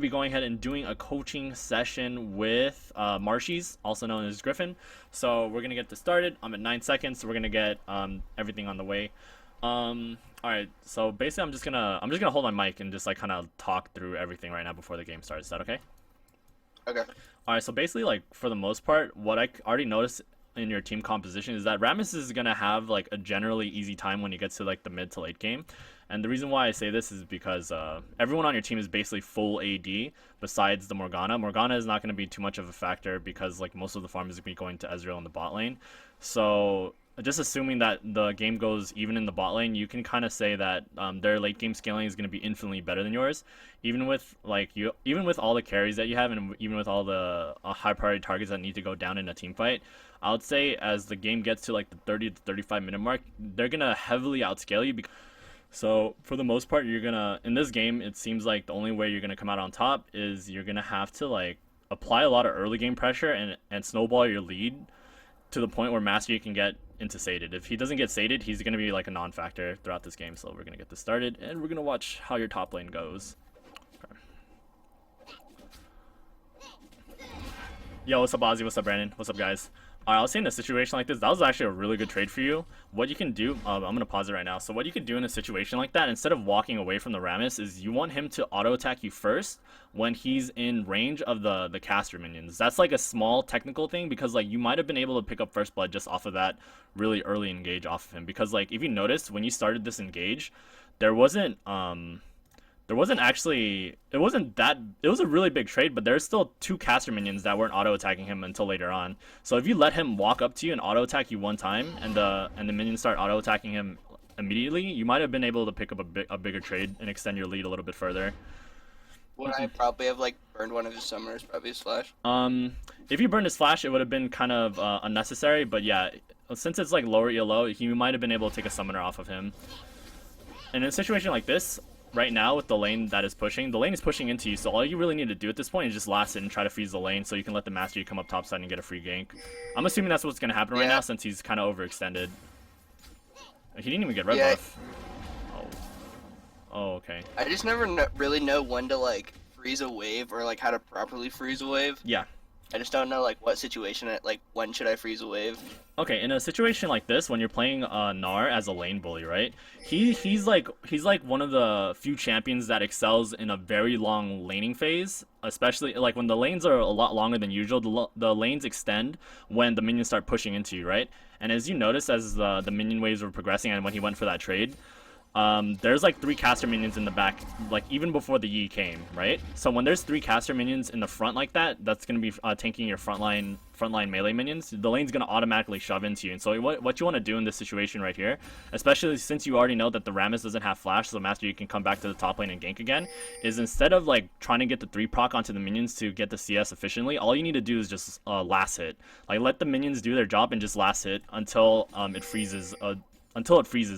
be going ahead and doing a coaching session with Marshies, also known as Griffin. So we're gonna get this started. I'm at 9 seconds, so we're gonna get everything on the way. All right. So basically, I'm just gonna hold my mic and just like kind of talk through everything right now before the game starts. Is that okay? Okay. All right. So basically, like for the most part, what I already noticed in your team composition is that Rammus is gonna have like a generally easy time when he gets to like the mid to late game. And the reason why I say this is because everyone on your team is basically full AD besides the Morgana. Morgana is not going to be too much of a factor because like most of the farm is going to be going to Ezreal in the bot lane. So just assuming that the game goes even in the bot lane, you can kind of say that their late game scaling is going to be infinitely better than yours. Even with even with all the carries that you have, and even with all the high priority targets that need to go down in a team fight, I would say as the game gets to like the 30 to 35 minute mark, they're gonna heavily outscale you. So for the most part, in this game, it seems like the only way you're gonna come out on top is you're gonna have to like apply a lot of early game pressure and snowball your lead to the point where Mastery can get into sated. If he doesn't get sated, he's gonna be like a non-factor throughout this game. So we're gonna get this started, and we're gonna watch how your top lane goes. Okay. Yo, what's up, Ozzy? What's up, Brandon? What's up, guys? I was saying in a situation like this, that was actually a really good trade for you. What you can do, I'm going to pause it right now. So what you can do in a situation like that, instead of walking away from the Rammus, is you want him to auto-attack you first when he's in range of the caster minions. That's like a small technical thing because like you might have been able to pick up first blood just off of that really early engage off of him. Because like if you noticed, when you started this engage, there wasn't actually, it was a really big trade, but there's still two caster minions that weren't auto-attacking him until later on. So if you let him walk up to you and auto-attack you one time, and the minions start auto-attacking him immediately, you might have been able to pick up a bigger trade and extend your lead a little bit further. Would I probably have like burned one of his summoners, probably his flash? If you burned his flash, it would have been kind of unnecessary, but yeah, since it's like lower ELO, he might have been able to take a summoner off of him. And in a situation like this, right now with the lane that is pushing, the lane is pushing into you, so all you really need to do at this point is just last it and try to freeze the lane so you can let the Mastery come up topside and get a free gank. I'm assuming that's what's going to happen right now since he's kind of overextended. He didn't even get red buff. Oh, okay. I just never really know when to like freeze a wave or like how to properly freeze a wave. Yeah. I just don't know like what situation like when should I freeze a wave. Okay, in a situation like this, when you're playing Gnar as a lane bully, right? He's like one of the few champions that excels in a very long laning phase, especially like when the lanes are a lot longer than usual. The lanes extend when the minions start pushing into you, right? And as you notice, as the minion waves were progressing, and when he went for that trade, there's like 3 caster minions in the back, like even before the Yi came, right? So when there's 3 caster minions in the front like that, that's gonna be tanking your frontline melee minions. The lane's gonna automatically shove into you. And so what you want to do in this situation right here, especially since you already know that the Rammus doesn't have flash, so Master you can come back to the top lane and gank again, is instead of like trying to get the 3 proc onto the minions to get the CS efficiently, all you need to do is just last hit. Like let the minions do their job and just last hit until it freezes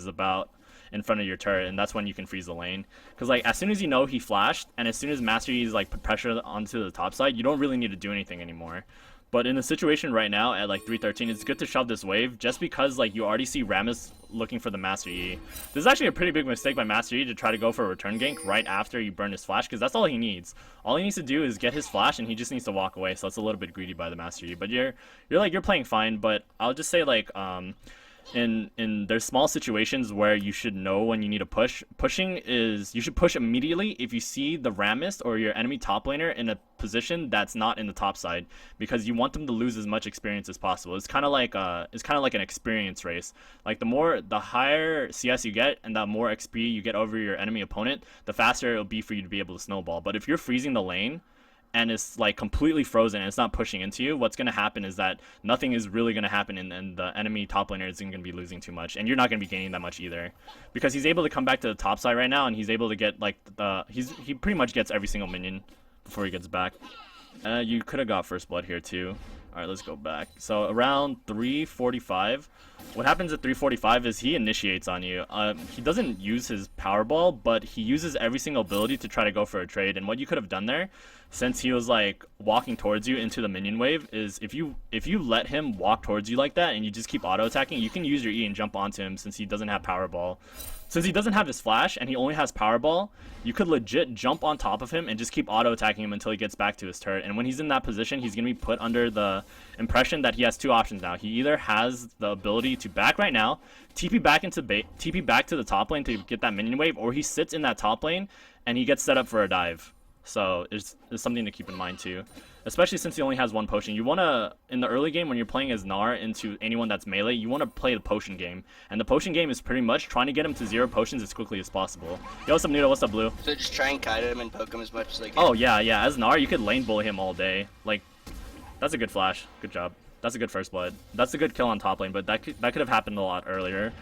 about in front of your turret, and that's when you can freeze the lane. Because like as soon as you know he flashed, and as soon as Mastery is like put pressure onto the top side, you don't really need to do anything anymore. But in the situation right now at like 313, it's good to shove this wave just because like you already see Rammus looking for the Master E. This is actually a pretty big mistake by Master E to try to go for a return gank right after you burn his flash, because that's all he needs. All he needs to do is get his flash and he just needs to walk away. So it's a little bit greedy by the Master E. But you're playing fine. But I'll just say like there's small situations where you should know when you need to push. Pushing is, you should push immediately if you see the Rammus or your enemy top laner in a position that's not in the top side, because you want them to lose as much experience as possible. It's kind of like an experience race. Like the higher CS you get and the more XP you get over your enemy opponent, the faster it'll be for you to be able to snowball. But if you're freezing the lane and it's like completely frozen and it's not pushing into you, what's going to happen is that nothing is really going to happen, and the enemy top laner isn't going to be losing too much, and you're not going to be gaining that much either, because he's able to come back to the top side right now, and he's able to get like he pretty much gets every single minion before he gets back. You could have got first blood here too. Alright, let's go back. So around 345, what happens at 345 is he initiates on you. He doesn't use his Powerball, but he uses every single ability to try to go for a trade. And what you could have done there, since he was like walking towards you into the minion wave, is if you let him walk towards you like that and you just keep auto attacking, you can use your E and jump onto him since he doesn't have Powerball. Since he doesn't have his flash and he only has Powerball, you could legit jump on top of him and just keep auto attacking him until he gets back to his turret. And when he's in that position, he's gonna be put under the impression that he has two options now. He either has the ability to back right now, TP back TP back to the top lane to get that minion wave, or he sits in that top lane and he gets set up for a dive. So it's something to keep in mind too. Especially since he only has one potion. You want to, in the early game when you're playing as Gnar into anyone that's melee, you want to play the potion game. And the potion game is pretty much trying to get him to 0 potions as quickly as possible. Yo, what's up, Noodle? What's up, Blue? So just try and kite him and poke him as much as they can. Oh, yeah, yeah. As Gnar, you could lane bully him all day. Like, that's a good flash. Good job. That's a good first blood. That's a good kill on top lane, but that could have happened a lot earlier.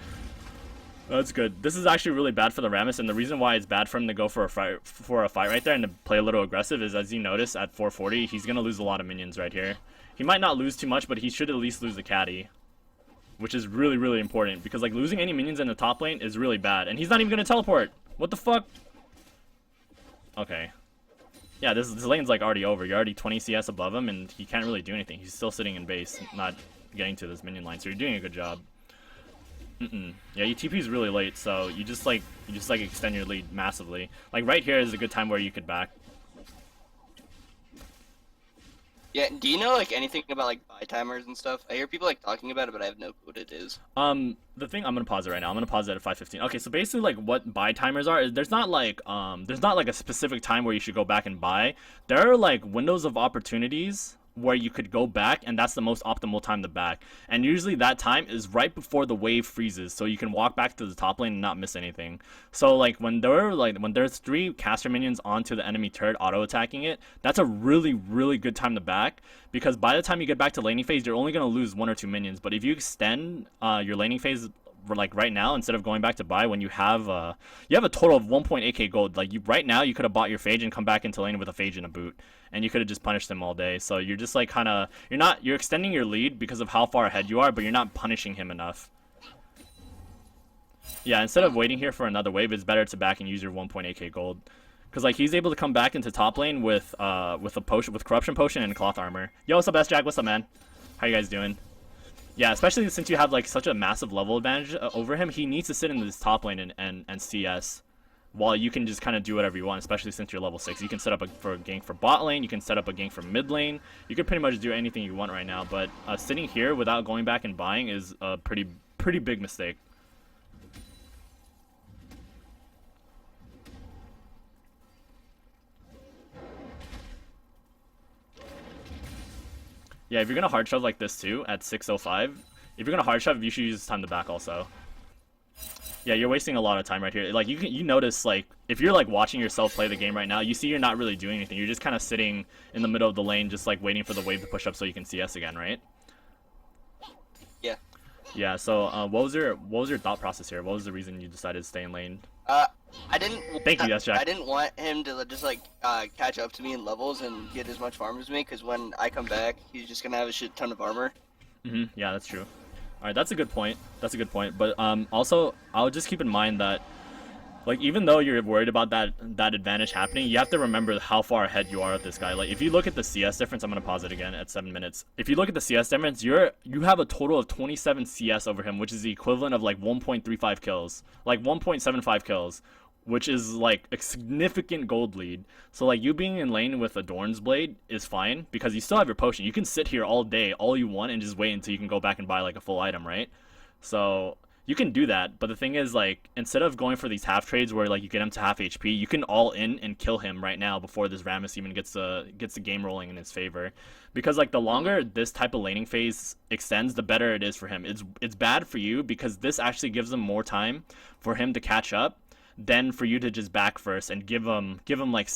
That's good. This is actually really bad for the Rammus, and the reason why it's bad for him to go for a fight right there and to play a little aggressive is, as you notice, at 440, he's going to lose a lot of minions right here. He might not lose too much, but he should at least lose the caddy, which is really, really important, because like losing any minions in the top lane is really bad, and he's not even going to teleport. What the fuck? Okay. Yeah, this lane's like already over. You're already 20 CS above him, and he can't really do anything. He's still sitting in base, not getting to this minion line, so you're doing a good job. Yeah, your TP's really late, so you just like extend your lead massively. Like right here is a good time where you could back. Yeah, do you know like anything about like buy timers and stuff? I hear people like talking about it, but I have no clue what it is. The thing, I'm gonna pause it right now. I'm gonna pause it at 5:15. Okay, so basically like what buy timers are is there's not like a specific time where you should go back and buy. There are like windows of opportunities where you could go back, and that's the most optimal time to back. And usually that time is right before the wave freezes, so you can walk back to the top lane and not miss anything. So like when there's 3 caster minions onto the enemy turret auto attacking it, that's a really, really good time to back, because by the time you get back to laning phase, you're only gonna lose 1 or 2 minions. But if you extend your laning phase like right now, instead of going back to buy when you have a total of 1.8k gold, like right now you could have bought your phage and come back into lane with a phage and a boot, and you could have just punished him all day. So you're just like you're extending your lead because of how far ahead you are, but you're not punishing him enough. Yeah, instead of waiting here for another wave, it's better to back and use your 1.8k gold, because like he's able to come back into top lane with a potion, with corruption potion and cloth armor. Yo, what's up, S-Jack? What's up, man? How you guys doing? Yeah, especially since you have like such a massive level advantage over him, he needs to sit in this top lane and CS, while you can just kind of do whatever you want, especially since you're level 6. You can set up for a gank for bot lane, you can set up a gank for mid lane, you can pretty much do anything you want right now, but sitting here without going back and buying is a pretty big mistake. Yeah, if you're gonna hard shove like this too at 6:05, if you're gonna hard shove, you should use time to back also. Yeah, you're wasting a lot of time right here. Like you notice, like if you're like watching yourself play the game right now, you see you're not really doing anything. You're just kind of sitting in the middle of the lane, just like waiting for the wave to push up so you can CS again, right? Yeah. Yeah. So what was your thought process here? What was the reason you decided to stay in lane? I didn't. Thank you, that's Jack. I didn't want him to just like catch up to me in levels and get as much farm as me, because when I come back, he's just gonna have a shit ton of armor. Yeah, that's true. All right, that's a good point. That's a good point. But also, I'll just keep in mind that, like, even though you're worried about that advantage happening, you have to remember how far ahead you are with this guy. Like, if you look at the CS difference, I'm gonna pause it again at 7 minutes. If you look at the CS difference, you have a total of 27 CS over him, which is the equivalent of like 1.35 kills, like 1.75 kills, which is like a significant gold lead. So like you being in lane with a Dorn's Blade is fine, because you still have your potion. You can sit here all day, all you want, and just wait until you can go back and buy like a full item, right? So you can do that, but the thing is, like, instead of going for these half trades where like you get him to half HP, you can all in and kill him right now before this Rammus even gets the game rolling in his favor. Because like the longer this type of laning phase extends, the better it is for him. It's bad for you because this actually gives him more time for him to catch up than for you to just back first and give him like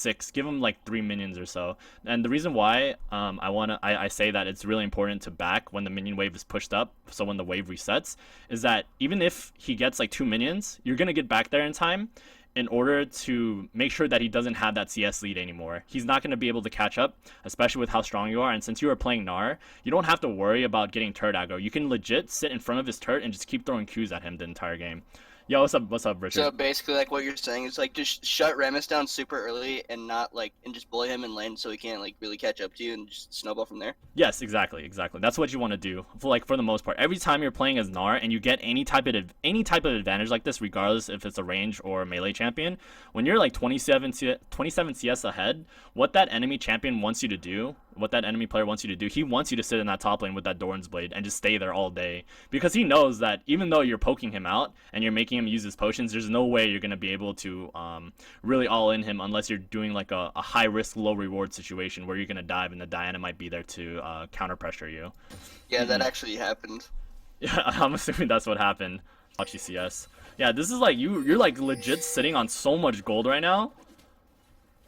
3 minions or so. And the reason why I say that it's really important to back when the minion wave is pushed up, so when the wave resets, is that even if he gets like 2 minions, you're gonna get back there in time in order to make sure that he doesn't have that CS lead anymore. He's not going to be able to catch up, especially with how strong you are. And since you are playing Gnar, you don't have to worry about getting turret aggro. You can legit sit in front of his turret and just keep throwing Qs at him the entire game. Yo, what's up, So Richard? basically, like what you're saying is like just shut Ramus down super early and not like and just bully him in lane so he can't like really catch up to you and just snowball from there. Yes, exactly, exactly. That's what you want to do. For the most part, every time you're playing as Gnar and you get any type of advantage like this, regardless if it's a range or a melee champion, when you're like 27 CS ahead, what that enemy champion wants you to do, what that enemy player wants you to do, he wants you to sit in that top lane with that Doran's blade and just stay there all day because he knows that even though you're poking him out and you're making him use his potions, there's no way you're gonna be able to really all in him unless you're doing like a high risk, low reward situation where you're gonna dive and the Diana might be there to counter pressure you. Yeah, that actually happened. Yeah, I'm assuming that's what happened. Actually, CS. Yeah, this is like you're like legit sitting on so much gold right now.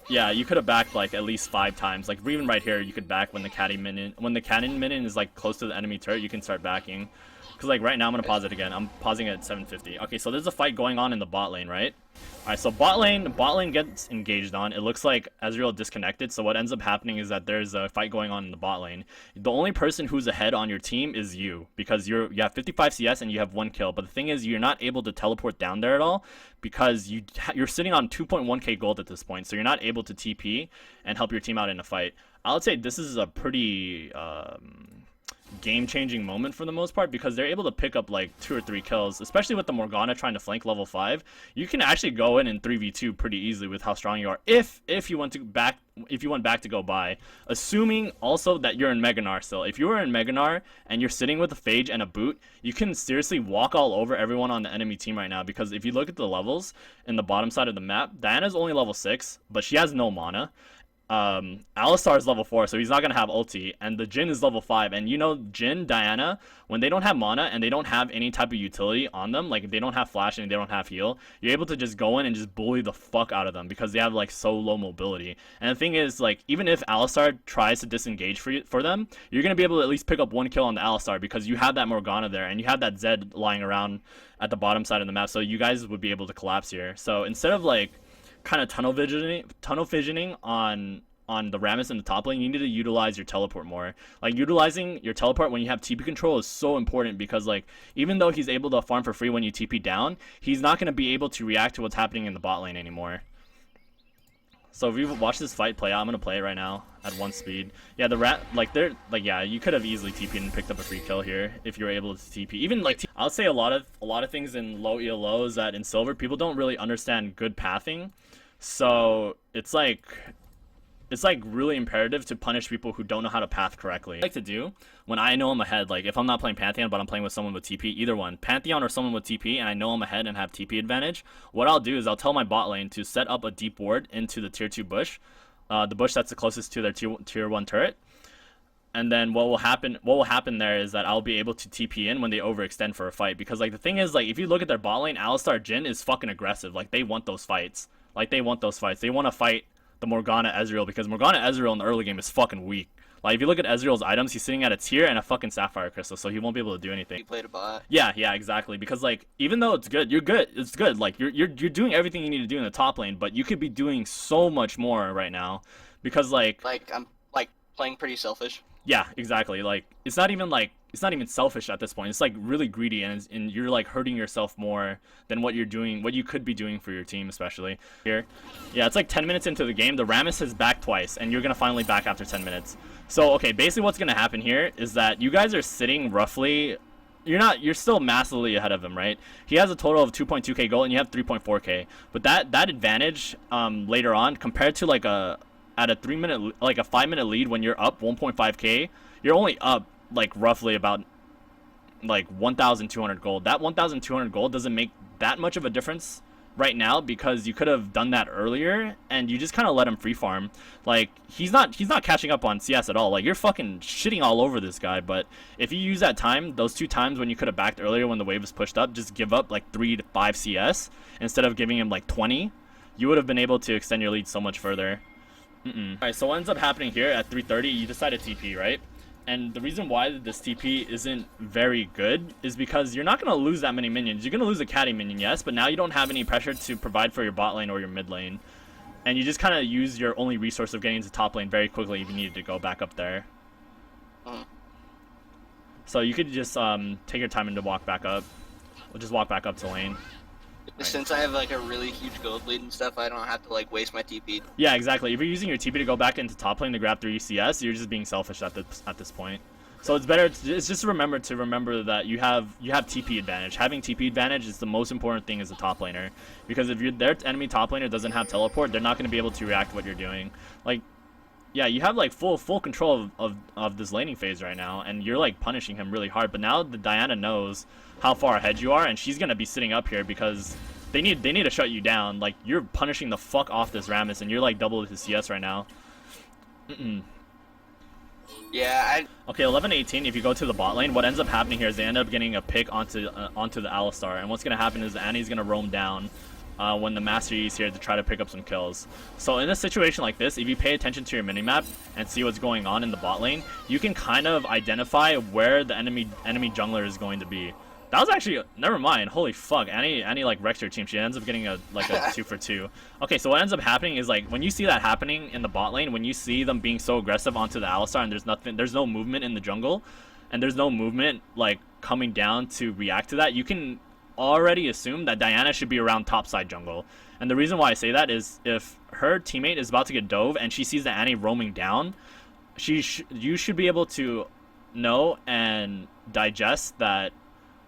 Yeah, you could have backed like at least 5 times. Like even right here, you could back when the cannon minion is like close to the enemy turret. You can start backing. Cause like right now I'm gonna pause it again. I'm pausing it at 750. Okay, so there's a fight going on in the bot lane, right? All right, so bot lane gets engaged on. It looks like Ezreal disconnected. So what ends up happening is that there's a fight going on in the bot lane. The only person who's ahead on your team is you because you have 55 CS and you have 1 kill. But the thing is, you're not able to teleport down there at all because you're sitting on 2.1k gold at this point. So you're not able to TP and help your team out in a fight. I would say this is a pretty game-changing moment for the most part because they're able to pick up like 2 or 3 kills, especially with the Morgana trying to flank level 5. You can actually go in 3v2 pretty easily with how strong you are if you want back to go by, assuming also that you're in Mega Gnar still. If you were in Mega Gnar and you're sitting with a Phage and a boot, you can seriously walk all over everyone on the enemy team right now because if you look at the levels in the bottom side of the map, Diana's only level 6, but she has no mana. Alistar is level 4, so he's not gonna have ulti, and the Jhin is level 5. And you know, Jhin, Diana, when they don't have mana and they don't have any type of utility on them, like if they don't have flash and they don't have heal, you're able to just go in and just bully the fuck out of them because they have like so low mobility. And the thing is, like even if Alistar tries to disengage for them, you're gonna be able to at least pick up 1 kill on the Alistar because you have that Morgana there and you have that Zed lying around at the bottom side of the map, so you guys would be able to collapse here. So instead of like kind of tunnel visioning on the Rammus in the top lane, you need to utilize your teleport more. Like utilizing your teleport when you have TP control is so important because like even though he's able to farm for free when you TP down, he's not going to be able to react to what's happening in the bot lane anymore. So if you watch this fight play out, I'm gonna play it right now at 1 speed. Yeah, yeah, you could have easily TP'd and picked up a free kill here if you were able to TP. Even like I'll say a lot of things in low ELO is that in silver people don't really understand good pathing. So it's like really imperative to punish people who don't know how to path correctly. What I like to do when I know I'm ahead, like if I'm not playing Pantheon but I'm playing with someone with TP, either one, Pantheon or someone with TP, and I know I'm ahead and have TP advantage, what I'll do is I'll tell my bot lane to set up a deep ward into the tier 2 bush, the bush that's the closest to their tier 1 turret. And then what will happen there is that I'll be able to TP in when they overextend for a fight. Because like the thing is, like if you look at their bot lane, Alistar Jhin is fucking aggressive. Like they want those fights. They want to fight the Morgana Ezreal because Morgana Ezreal in the early game is fucking weak. Like if you look at Ezreal's items, he's sitting at a tier and a fucking Sapphire Crystal, so he won't be able to do anything. He played a bot. Yeah, exactly. Because like even though it's good, it's good. Like you're doing everything you need to do in the top lane, but you could be doing so much more right now because like I'm like playing pretty selfish. yeah, exactly. Like it's not even selfish at this point. It's like really greedy, and you're like hurting yourself more than what you could be doing for your team, especially here. Yeah, it's like 10 minutes into the game. The Rammus has backed twice, and you're gonna finally back after 10 minutes. So okay, basically what's gonna happen here is that you guys are sitting roughly. You're still massively ahead of him, right? He has a total of 2.2k gold, and you have 3.4k. But that advantage later on, compared to like a 5-minute lead when you're up 1.5k, you're only up like roughly about like 1,200 gold. That 1,200 gold doesn't make that much of a difference right now because you could have done that earlier and you just kind of let him free farm. Like he's not catching up on CS at all. Like you're fucking shitting all over this guy, but if you use that time, those 2 times when you could have backed earlier when the wave was pushed up, just give up like 3 to 5 CS instead of giving him like 20, you would have been able to extend your lead so much further. Alright, so what ends up happening here at 3:30, you decide to TP, right? And the reason why this TP isn't very good is because you're not going to lose that many minions. You're going to lose a caddy minion, yes, but now you don't have any pressure to provide for your bot lane or your mid lane. And you just kind of use your only resource of getting into top lane very quickly if you needed to go back up there. So you could just take your time and to walk back up. We'll just walk back up to lane. Right. Since I have like a really huge gold lead and stuff, I don't have to like waste my TP. Yeah, exactly. If you're using your TP to go back into top lane to grab 3 CS, you're just being selfish at this point. So it's better. It's just remember that you have TP advantage. Having TP advantage is the most important thing as a top laner, because if their enemy top laner doesn't have teleport, they're not going to be able to react to what you're doing. Like, yeah, you have like full control of this laning phase right now, and you're like punishing him really hard. But now the Diana knows how far ahead you are, and she's gonna be sitting up here because they need to shut you down. Like, you're punishing the fuck off this Rammus, and you're like double his CS right now. Yeah, Okay, 11-18. If you go to the bot lane, what ends up happening here is they end up getting a pick onto the Alistar, and what's gonna happen is Annie's gonna roam down when the Master Yi is here to try to pick up some kills. So in a situation like this, if you pay attention to your minimap and see what's going on in the bot lane, you can kind of identify where the enemy jungler is going to be. That was actually, never mind. Holy fuck, Annie like wrecks your team. She ends up getting a 2 for 2. Okay, so what ends up happening is, like, when you see that happening in the bot lane, when you see them being so aggressive onto the Alistar and there's no movement in the jungle, and there's no movement like coming down to react to that, you can already assume that Diana should be around topside jungle. And the reason why I say that is, if her teammate is about to get dove and she sees the Annie roaming down, you should be able to know and digest that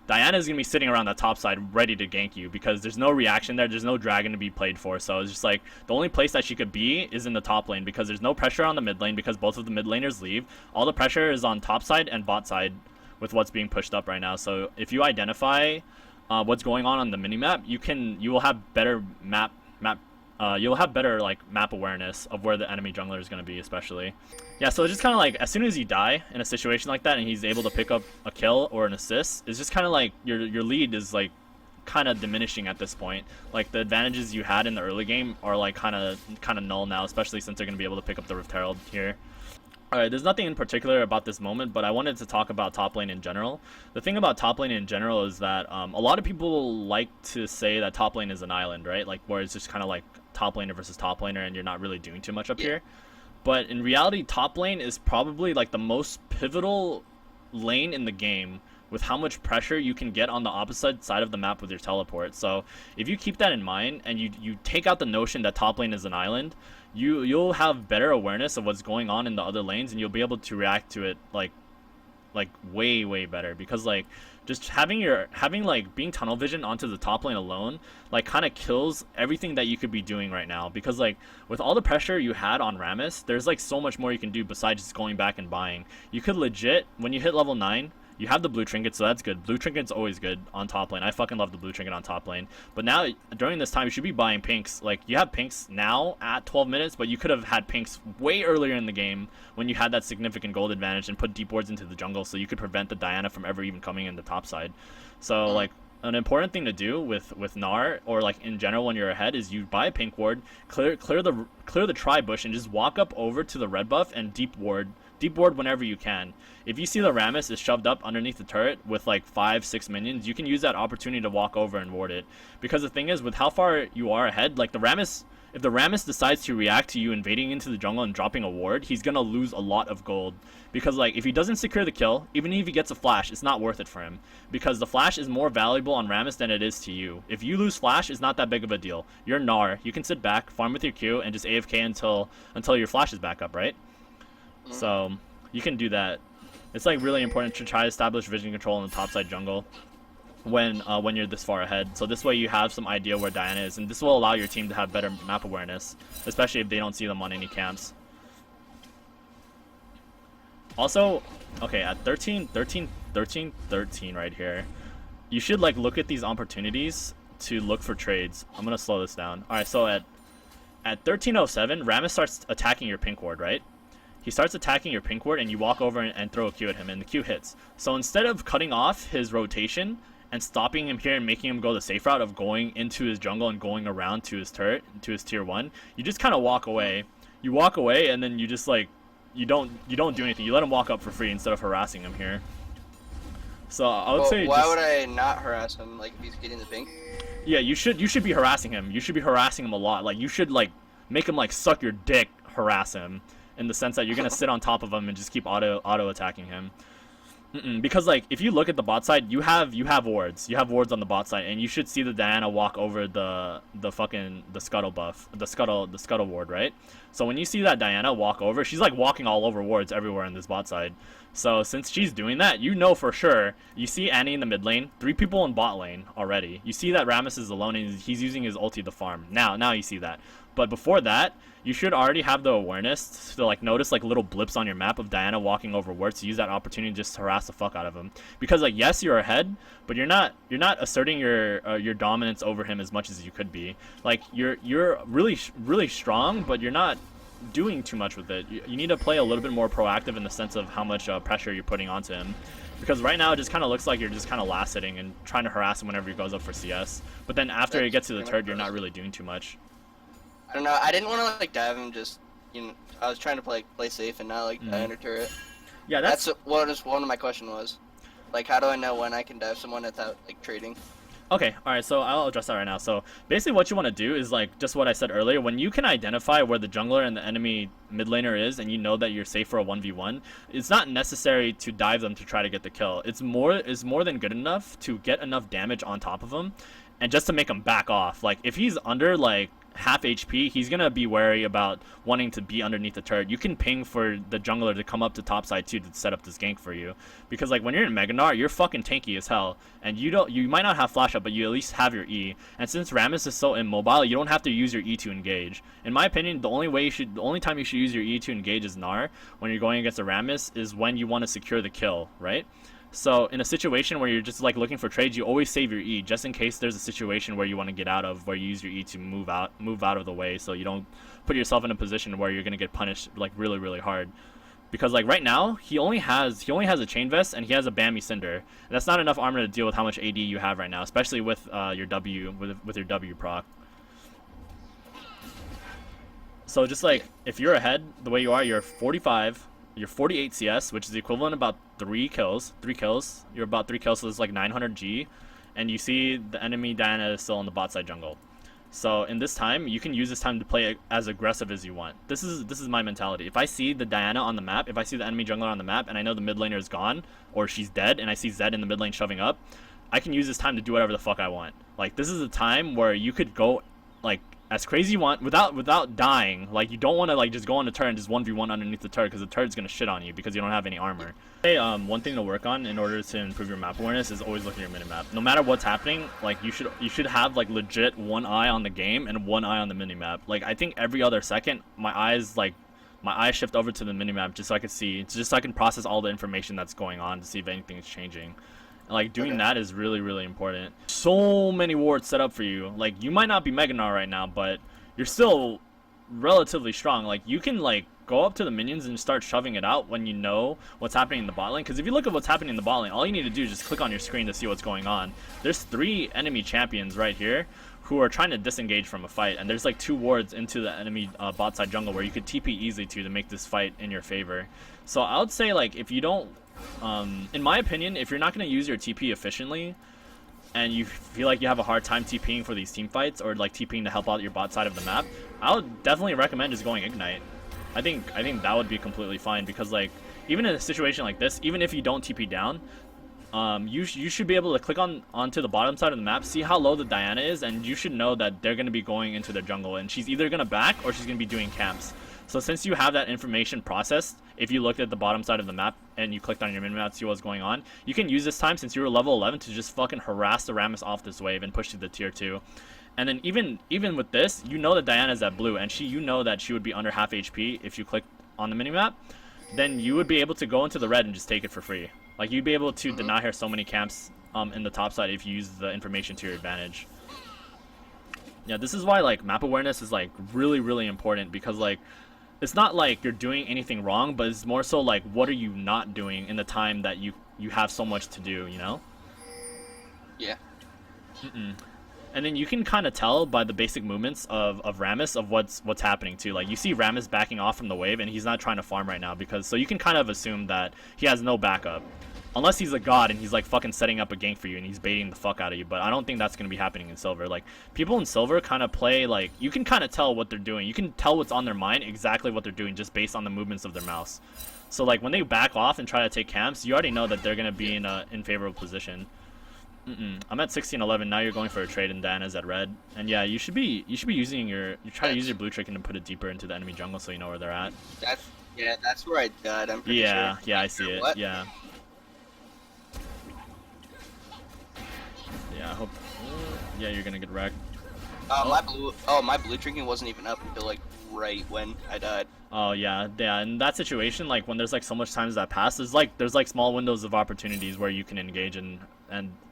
Diana is going to be sitting around that top side ready to gank you, because there's no reaction there, there's no dragon to be played for. So it's just like, the only place that she could be is in the top lane, because there's no pressure on the mid lane because both of the mid laners leave. All the pressure is on top side and bot side with what's being pushed up right now. So if you identify what's going on the minimap, you will have better you'll have better like map awareness of where the enemy jungler is going to be, especially. Yeah, so it's just kind of like, as soon as you die in a situation like that and he's able to pick up a kill or an assist, it's just kind of like your lead is like kind of diminishing at this point. Like, the advantages you had in the early game are like kind of null now, especially since they're going to be able to pick up the Rift Herald here. Alright, there's nothing in particular about this moment, but I wanted to talk about top lane in general. The thing about top lane in general is that a lot of people like to say that top lane is an island, right? Like, where it's just kind of like top laner versus top laner and you're not really doing too much up here. But in reality, top lane is probably like the most pivotal lane in the game, with how much pressure you can get on the opposite side of the map with your teleport. So if you keep that in mind and you take out the notion that top lane is an island, you'll have better awareness of what's going on in the other lanes, and you'll be able to react to it like way better, because like just having like being tunnel vision onto the top lane alone like kind of kills everything that you could be doing right now, because like with all the pressure you had on Rammus, there's like so much more you can do besides just going back and buying. You could legit, when you hit level 9, you have the blue trinket, so that's good. Blue trinket's always good on top lane. I fucking love the blue trinket on top lane. But now, during this time, you should be buying pinks. Like, you have pinks now at 12 minutes, but you could have had pinks way earlier in the game when you had that significant gold advantage and put deep wards into the jungle, so you could prevent the Diana from ever even coming in the top side. So, like, an important thing to do with Gnar, or like in general when you're ahead, is you buy a pink ward, clear the tri bush, and just walk up over to the red buff and deep ward whenever you can. If you see the Rammus is shoved up underneath the turret with like 5-6 minions, you can use that opportunity to walk over and ward it. Because the thing is, with how far you are ahead, like if the Rammus decides to react to you invading into the jungle and dropping a ward, he's gonna lose a lot of gold. Because like, if he doesn't secure the kill, even if he gets a flash, it's not worth it for him. Because the flash is more valuable on Rammus than it is to you. If you lose flash, it's not that big of a deal. You're Gnar, you can sit back, farm with your Q, and just AFK until your flash is back up, right? So you can do that. It's like really important to try to establish vision control in the topside jungle when you're this far ahead. So this way you have some idea where Diana is, and this will allow your team to have better map awareness, especially if they don't see them on any camps. Also, okay, at 13 right here, you should like look at these opportunities to look for trades. I'm gonna slow this down. Alright, so at 1307, Rammus starts attacking your pink ward, right? He starts attacking your pink ward, and you walk over and throw a Q at him, and the Q hits. So instead of cutting off his rotation and stopping him here and making him go the safe route of going into his jungle and going around to his turret, to his tier 1, you just kind of walk away. You walk away, and then you just like, you don't do anything. You let him walk up for free instead of harassing him here. So I would say, why would I not harass him, like, if he's getting the pink? Yeah, you should be harassing him. You should be harassing him a lot. Like, you should like make him like suck your dick, harass him, in the sense that you're gonna sit on top of him and just keep auto attacking him. Because like if you look at the bot side, you have wards on the bot side, and you should see the Diana walk over the fucking the scuttle buff, the scuttle ward, right? So when you see that Diana walk over, she's like walking all over wards everywhere in this bot side. So since she's doing that, you know for sure. You see Annie in the mid lane, 3 people in bot lane already. You see that Rammus is alone and he's using his ulti to farm. Now you see that. But before that, you should already have the awareness to like notice like little blips on your map of Diana walking over wards to use that opportunity just to harass the fuck out of him. Because like yes, you're ahead, but you're not asserting your dominance over him as much as you could be. Like you're really strong, but you're not doing too much with it. You need to play a little bit more proactive in the sense of how much pressure you're putting onto him. Because right now it just kind of looks like you're just kind of last sitting and trying to harass him whenever he goes up for CS. But then after he gets to the turret, you're not really doing too much. I don't know. I didn't want to like dive him. Just I was trying to play safe and not like die under turret. Yeah, That's what one of my question was. Like, how do I know when I can dive someone without like trading? Okay, alright, so I'll address that right now. So basically what you want to do is like just what I said earlier. When you can identify where the jungler and the enemy mid laner is and you know that you're safe for a 1v1, it's not necessary to dive them to try to get the kill. It's more than good enough to get enough damage on top of him and just to make him back off. Like if he's under like half HP, he's gonna be wary about wanting to be underneath the turret. You can ping for the jungler to come up to top side too to set up this gank for you, because like when you're in Gnar, you're fucking tanky as hell, and you might not have flash up, but you at least have your E. And since Rammus is so immobile, you don't have to use your E to engage. In my opinion, the only time you should use your E to engage is Gnar when you're going against a Rammus is when you want to secure the kill, right? So in a situation where you're just like looking for trades, you always save your E just in case there's a situation where you want to get out of, where you use your E to move out of the way, so you don't put yourself in a position where you're gonna get punished like really hard. Because like right now he only has a chain vest and he has a Bambi Cinder. And that's not enough armor to deal with how much AD you have right now, especially with your W with your W proc. So just like if you're ahead the way you are, you're 45. You're 48 CS, which is the equivalent of about 3 kills. You're about 3 kills, so it's like 900 G. And you see the enemy Diana is still in the bot side jungle. So in this time, you can use this time to play as aggressive as you want. This is my mentality. If I see the Diana on the map, if I see the enemy jungler on the map, and I know the mid laner is gone, or she's dead, and I see Zed in the mid lane shoving up, I can use this time to do whatever the fuck I want. Like, this is a time where you could go, like, as crazy you want without dying. Like, you don't want to like just go on the turret and just 1v1 underneath the turret, because the turret's gonna shit on you because you don't have any armor. Hey, one thing to work on in order to improve your map awareness is always look at your minimap. No matter what's happening, like you should have like legit one eye on the game and one eye on the minimap. Like I think every other second my eyes shift over to the minimap just so I can see, just so I can process all the information that's going on to see if anything is changing. Like doing that is really important. So many wards set up for you. Like you might not be Gnar right now, but you're still relatively strong. Like you can like go up to the minions and start shoving it out when you know what's happening in the bot lane. Because if you look at what's happening in the bot lane, all you need to do is just click on your screen to see what's going on. There's 3 enemy champions right here who are trying to disengage from a fight, and there's like 2 wards into the enemy bot side jungle where you could TP easily to make this fight in your favor. So I would say like if you don't in my opinion, if you're not going to use your TP efficiently and you feel like you have a hard time TPing for these team fights, or like TPing to help out your bot side of the map, I would definitely recommend just going Ignite. I think that would be completely fine, because like even in a situation like this, even if you don't TP down, you should be able to click onto the bottom side of the map, see how low the Diana is, and you should know that they're going to be going into their jungle and she's either going to back or she's going to be doing camps. So since you have that information processed, if you looked at the bottom side of the map and you clicked on your minimap to see what's going on, you can use this time, since you're level 11, to just fucking harass the Rammus off this wave and push to the tier 2. And then even with this, you know that Diana's at blue, and you know that she would be under half HP if you click on the minimap. Then you would be able to go into the red and just take it for free. Like you'd be able to deny her so many camps in the top side if you use the information to your advantage. Yeah, this is why like map awareness is like really important, because like it's not like you're doing anything wrong, but it's more so like what are you not doing in the time that you have so much to do, you know? Yeah. And then you can kind of tell by the basic movements of Rammus of what's happening too. Like you see Rammus backing off from the wave, and he's not trying to farm right now, because so you can kind of assume that he has no backup. Unless he's a god and he's like fucking setting up a gank for you and he's baiting the fuck out of you, but I don't think that's gonna be happening in silver. Like people in silver kind of play like you can kind of tell what they're doing. You can tell what's on their mind, exactly what they're doing, just based on the movements of their mouse. So like when they back off and try to take camps, you already know that they're gonna be in a favorable position. I'm at 16-11. Now you're going for a trade and Diana's at red. And yeah, you should be using your try to use your blue trick and put it deeper into the enemy jungle so you know where they're at. That's where I died. I'm pretty sure. Yeah, I see it. What? Yeah. Yeah, I hope. Yeah, you're gonna get wrecked. My blue drinking wasn't even up until like right when I died. Oh yeah. In that situation, like when there's like so much times that pass, there's like small windows of opportunities where you can engage and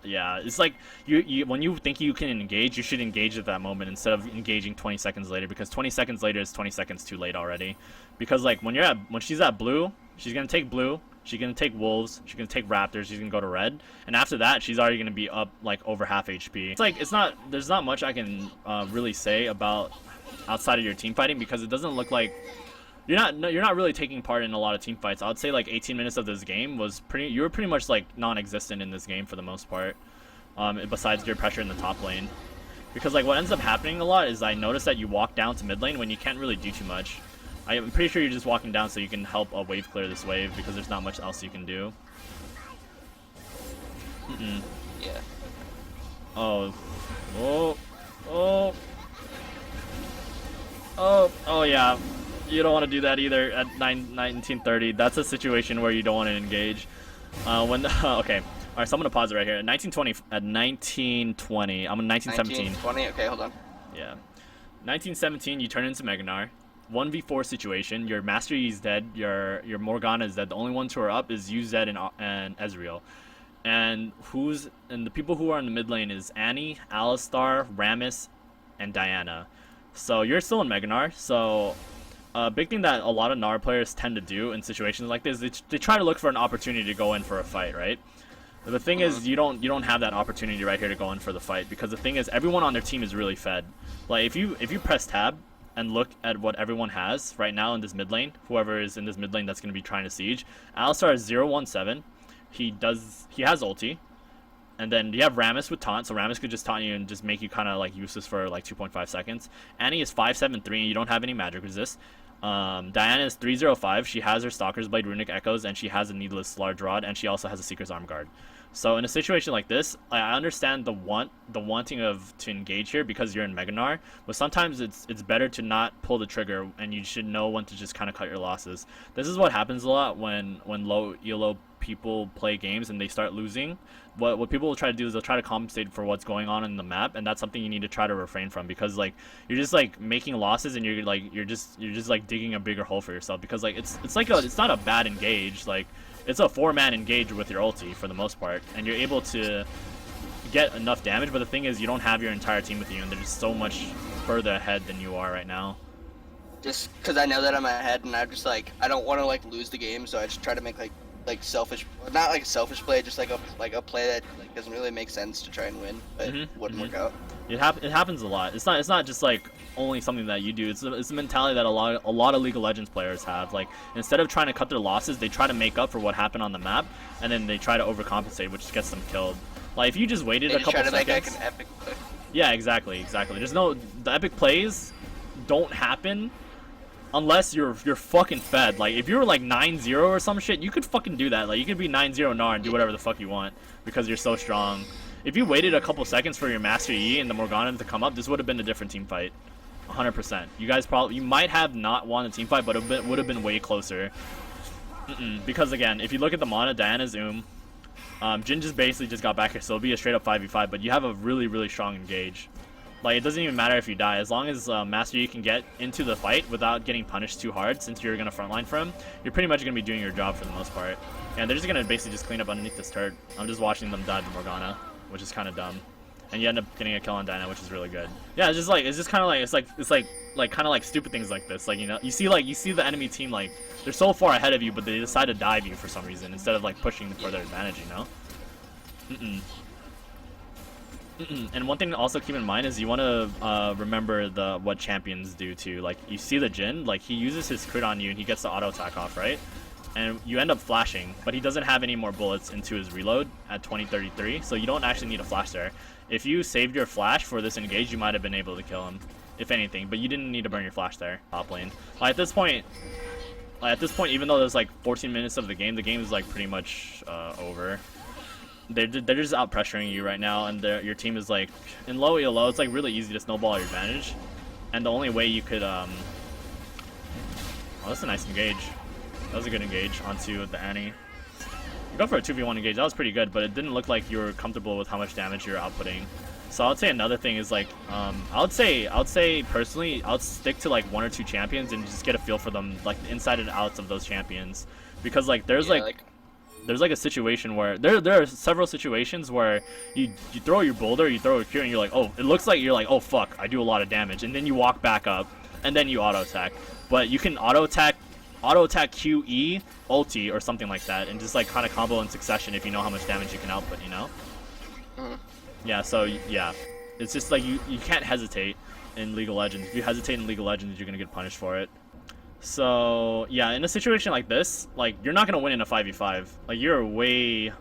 yeah, it's like you when you think you can engage, you should engage at that moment instead of engaging 20 seconds later, because 20 seconds later is 20 seconds too late already. Because like when she's at blue, she's gonna take blue. She's gonna take wolves. She's gonna take raptors. She's gonna go to red, and after that, she's already gonna be up like over half HP. It's like there's not much I can really say about outside of your team fighting, because it doesn't look like you're not really taking part in a lot of team fights. I would say like 18 minutes of this game you were pretty much like non-existent in this game for the most part, besides your pressure in the top lane. Because like what ends up happening a lot is I notice that you walk down to mid lane when you can't really do too much. I'm pretty sure you're just walking down so you can help a wave clear this wave, because there's not much else you can do. Yeah. Oh yeah. You don't want to do that either at 1930. That's a situation where you don't want to engage. Okay. All right, so I'm gonna pause it right here. At 1920. I'm in 1917. 1920. Okay, hold on. Yeah. 1917. You turn into Gnar. 1v4 situation. Your Master Yi is dead. Your Morgana is dead. The only ones who are up is you, Zed, and Ezreal. And the people who are in the mid lane is Annie, Alistar, Rammus, and Diana. So you're still in Gnar. So a big thing that a lot of Gnar players tend to do in situations like this, they try to look for an opportunity to go in for a fight, right? But the thing is, you don't have that opportunity right here to go in for the fight, because the thing is, everyone on their team is really fed. Like if you press tab and look at what everyone has right now in this mid lane, whoever is in this mid lane that's going to be trying to siege, Alistar is 0-1-7. He has ulti. And then you have Rammus with taunt, so Rammus could just taunt you and just make you kind of like useless for like 2.5 seconds. Annie is 5-7-3 and you don't have any magic resist. Diana is 3-0-5. She has her Stalker's Blade, Runic Echoes, and she has a Needless Large Rod, and she also has a Seeker's Arm Guard. So in a situation like this, I understand the wanting to engage here because you're in Gnar, but sometimes it's better to not pull the trigger, and you should know when to just kind of cut your losses. This is what happens a lot when low elo people play games and they start losing. What people will try to do is they'll try to compensate for what's going on in the map, and that's something you need to try to refrain from, because like you're just like making losses and you're just like digging a bigger hole for yourself, because like it's not a bad engage, like it's a 4-man engage with your ulti for the most part, and you're able to get enough damage, but the thing is you don't have your entire team with you, and they're just so much further ahead than you are right now. Just because I know that I'm ahead, and I'm just like, I don't want to like lose the game, so I just try to make like selfish, not like a selfish play, just like a play that like doesn't really make sense to try and win, but wouldn't work out. It happens a lot. It's not just like only something that you do. It's a mentality that a lot of League of Legends players have. Like instead of trying to cut their losses, they try to make up for what happened on the map, and then they try to overcompensate, which gets them killed. Like if you just waited a couple seconds. They try to make like an epic play. Yeah, exactly. The epic plays don't happen unless you're fucking fed. Like if you're like 9-0 or some shit, you could fucking do that. Like you could be 9-0 Gnar and do whatever the fuck you want because you're so strong. If you waited a couple seconds for your Master Yi and the Morgana to come up, this would have been a different team fight. 100%. You might have not won the team fight, but it would have been way closer. Because again, if you look at the mana, Diana's Jhin just basically just got back here, so it'll be a straight up 5v5, but you have a really, really strong engage. Like, it doesn't even matter if you die. As long as Master Yi can get into the fight without getting punished too hard, since you're going to frontline for him, you're pretty much going to be doing your job for the most part. And they're just going to basically just clean up underneath this turret. I'm just watching them die to Morgana, which is kind of dumb. And you end up getting a kill on Diana, which is really good. Yeah, it's just kind of like kind of like stupid things like this. Like, you know, you see the enemy team, like, they're so far ahead of you, but they decide to dive you for some reason instead of like pushing for their advantage, you know? And one thing to also keep in mind is you want to remember what champions do too. Like, you see the Jhin, like he uses his crit on you and he gets the auto attack off, right? and you end up flashing, but he doesn't have any more bullets into his reload at 2033, so you don't actually need a flash there. If you saved your flash for this engage, you might have been able to kill him, if anything, but you didn't need to burn your flash there. Top lane. At this point, even though there's like 14 minutes of the game is like pretty much over. They're just out pressuring you right now, and your team is like in low elo. It's like really easy to snowball your advantage, and the only way you could oh, that's a nice engage. That was a good engage onto the Annie. You go for a 2v1 engage. That was pretty good, but it didn't look like you were comfortable with how much damage you're outputting. So I would say another thing is like I would say personally I would stick to like 1 or 2 champions and just get a feel for them, like the inside and outs of those champions, because like there's a situation where there are several situations where you throw your boulder, you throw a Q, and you're like, oh, it looks like you're like, oh fuck, I do a lot of damage, and then you walk back up and then you auto attack. But you can auto attack QE ulti or something like that, and just like kind of combo in succession if you know how much damage you can output, you know. Yeah, so yeah, it's just like you can't hesitate in League of Legends. If you hesitate in League of Legends, you're gonna get punished for it. So yeah, in a situation like this, like you're not gonna win in a 5v5. Like you're way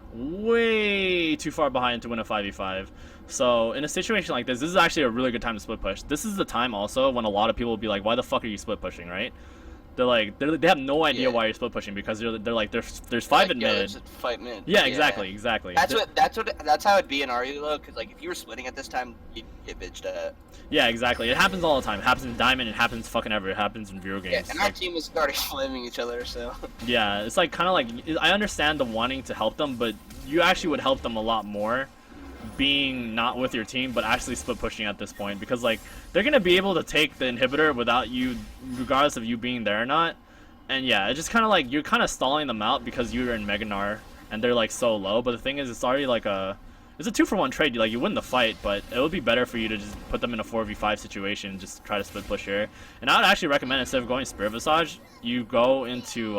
too far behind to win a 5v5. So in a situation like this is actually a really good time to split push. This is the time also when a lot of people will be like, why the fuck are you split pushing, right? They're like, they have no idea why you're split pushing, because they're like, there's 5 in mid. There's 5 mid. Yeah, exactly. That's how it'd be in our elo, because like if you were splitting at this time, you'd get bitched at. Yeah, exactly. It happens all the time. It happens in Diamond. It happens fucking ever. It happens in video games. Yeah, and our team is already flaming each other, so. Yeah, it's like kind of like, I understand the wanting to help them, but you actually would help them a lot more being not with your team, but actually split pushing at this point, because like they're gonna be able to take the inhibitor without you, regardless of you being there or not. And yeah, it's just kind of like you're kind of stalling them out because you're in Mega Gnar and they're like so low. But the thing is, it's already like it's a 2-for-1 trade. Like you win the fight, but it would be better for you to just put them in a 4v5 situation, just try to split push here. And I would actually recommend, instead of going Spirit Visage, you go into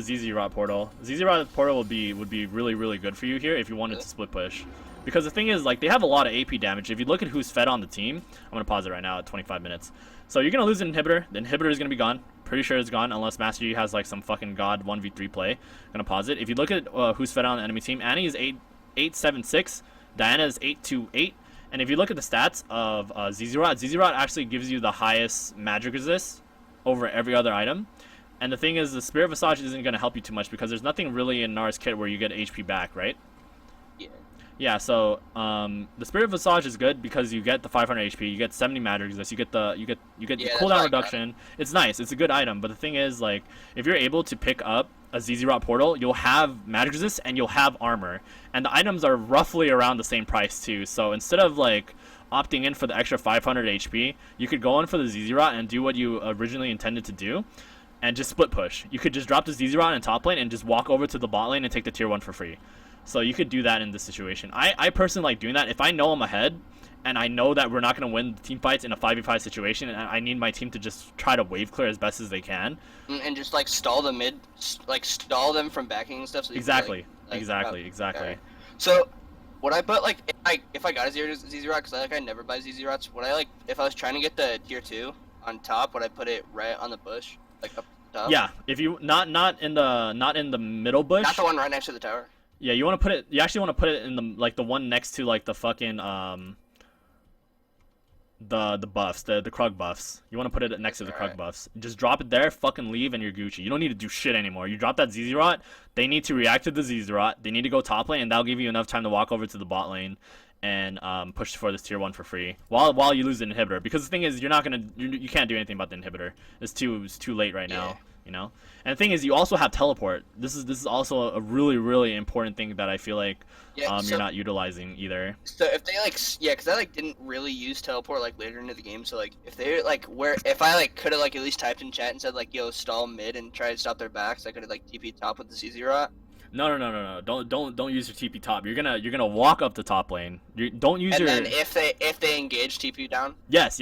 ZZ Rot Portal. ZZ Rot Portal would be really good for you here if you wanted to split push. Because the thing is, like, they have a lot of AP damage. If you look at who's fed on the team, I'm going to pause it right now at 25 minutes. So you're going to lose an inhibitor. The inhibitor is going to be gone. Pretty sure it's gone unless Master Yi has, like, some fucking god 1v3 play. Going to pause it. If you look at who's fed on the enemy team, Annie is 876. Diana is 828. And if you look at the stats of ZZ Rot actually gives you the highest magic resist over every other item. And the thing is, the Spirit Visage isn't going to help you too much because there's nothing really in Gnar's kit where you get HP back, right? Yeah, so the Spirit Visage is good because you get the 500 HP, you get 70 magic resist, you get the cooldown reduction. It's nice, it's a good item, but the thing is, like, if you're able to pick up a ZZ Rot Portal, you'll have magic resist and you'll have armor, and the items are roughly around the same price too. So instead of like opting in for the extra 500 HP, you could go in for the ZZ Rot and do what you originally intended to do, and just split push. You could just drop the ZZ Rot in top lane and just walk over to the bot lane and take the tier 1 for free. So you could do that in this situation. I personally like doing that. If I know I'm ahead and I know that we're not going to win team fights in a 5v5 situation, and I need my team to just try to wave clear as best as they can. And just like stall the mid, like stall them from backing and stuff. So Exactly. Exactly. So would I put like, if I got a ZZ Rot, because I never buy ZZ Rots, would I like, if I was trying to get the tier 2 on top, would I put it right on the bush? Like up top? Yeah, if you not in the middle bush. Not the one right next to the tower. Yeah, you want to put it. You actually want to put it in the one next to like the fucking the buffs, the Krug buffs. You want to put it next to the Krug buffs. Just drop it there, fucking leave, and you're Gucci. You don't need to do shit anymore. You drop that ZZ Rot, they need to react to the ZZ Rot. They need to go top lane, and that'll give you enough time to walk over to the bot lane and push for this tier 1 for free while you lose the inhibitor. Because the thing is, you can't do anything about the inhibitor. It's too late right now. You know, and the thing is, you also have teleport. This is also a really important thing that I feel like you're not utilizing either. So if they because I like didn't really use teleport like later into the game. So like if they if I like could have like at least typed in chat and said like, yo, stall mid and try to stop their backs, I could have like TP top with the ZZ Rot. No. Don't use your TP top. You're gonna walk up the top lane. Don't use your. And then if they engage TP down. Yes.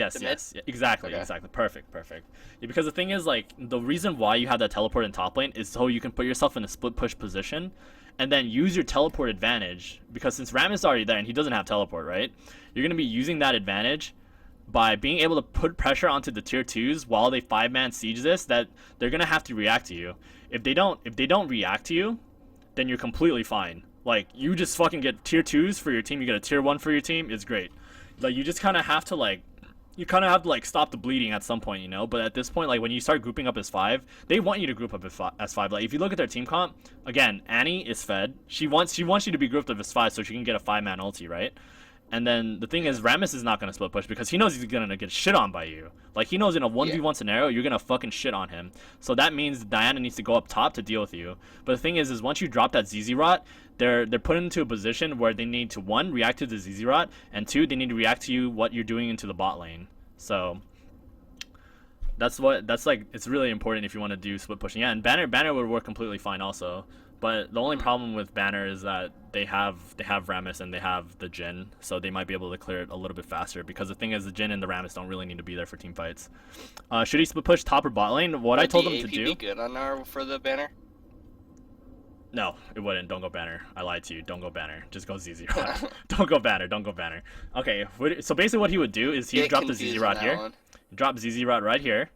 Exactly. Perfect. Yeah, because the thing is, like, the reason why you have that teleport in top lane is so you can put yourself in a split push position, and then use your teleport advantage. Because since Ram is already there and he doesn't have teleport, right? You're gonna be using that advantage by being able to put pressure onto the tier 2s while they 5-man siege this, that they're gonna have to react to you. If they don't react to you, then you're completely fine. Like, you just fucking get tier 2s for your team, you get a tier 1 for your team, it's great. Like, you just kind of have to like stop the bleeding at some point, you know. But at this point, like when you start grouping up as 5, they want you to group up as 5. Like if you look at their team comp, again, Annie is fed. She wants you to be grouped up as 5 so she can get a 5-man ulti, right? And then the thing is, Rammus is not gonna split push because he knows he's gonna get shit on by you. Like he knows in a 1v1 scenario you're gonna fucking shit on him. So that means Diana needs to go up top to deal with you. But the thing is once you drop that ZZ Rot, they're put into a position where they need to 1, react to the ZZ Rot, and 2, they need to react to you what you're doing into the bot lane. So that's like, it's really important if you want to do split pushing. Yeah, and Banner would work completely fine also. But the only problem with Banner is that they have Rammus and they have the Jhin, so they might be able to clear it a little bit faster. Because the thing is, the Jhin and the Rammus don't really need to be there for team fights. Should he split push top or bot lane? What I told him to do. Would the AP be good on Gnar for the Banner? No, it wouldn't. Don't go Banner. I lied to you. Don't go Banner. Just go ZZ Rot. Don't go Banner. Don't go Banner. Okay, so basically what he would do is he'd drop the ZZ Rot here. Drop ZZ Rot right here.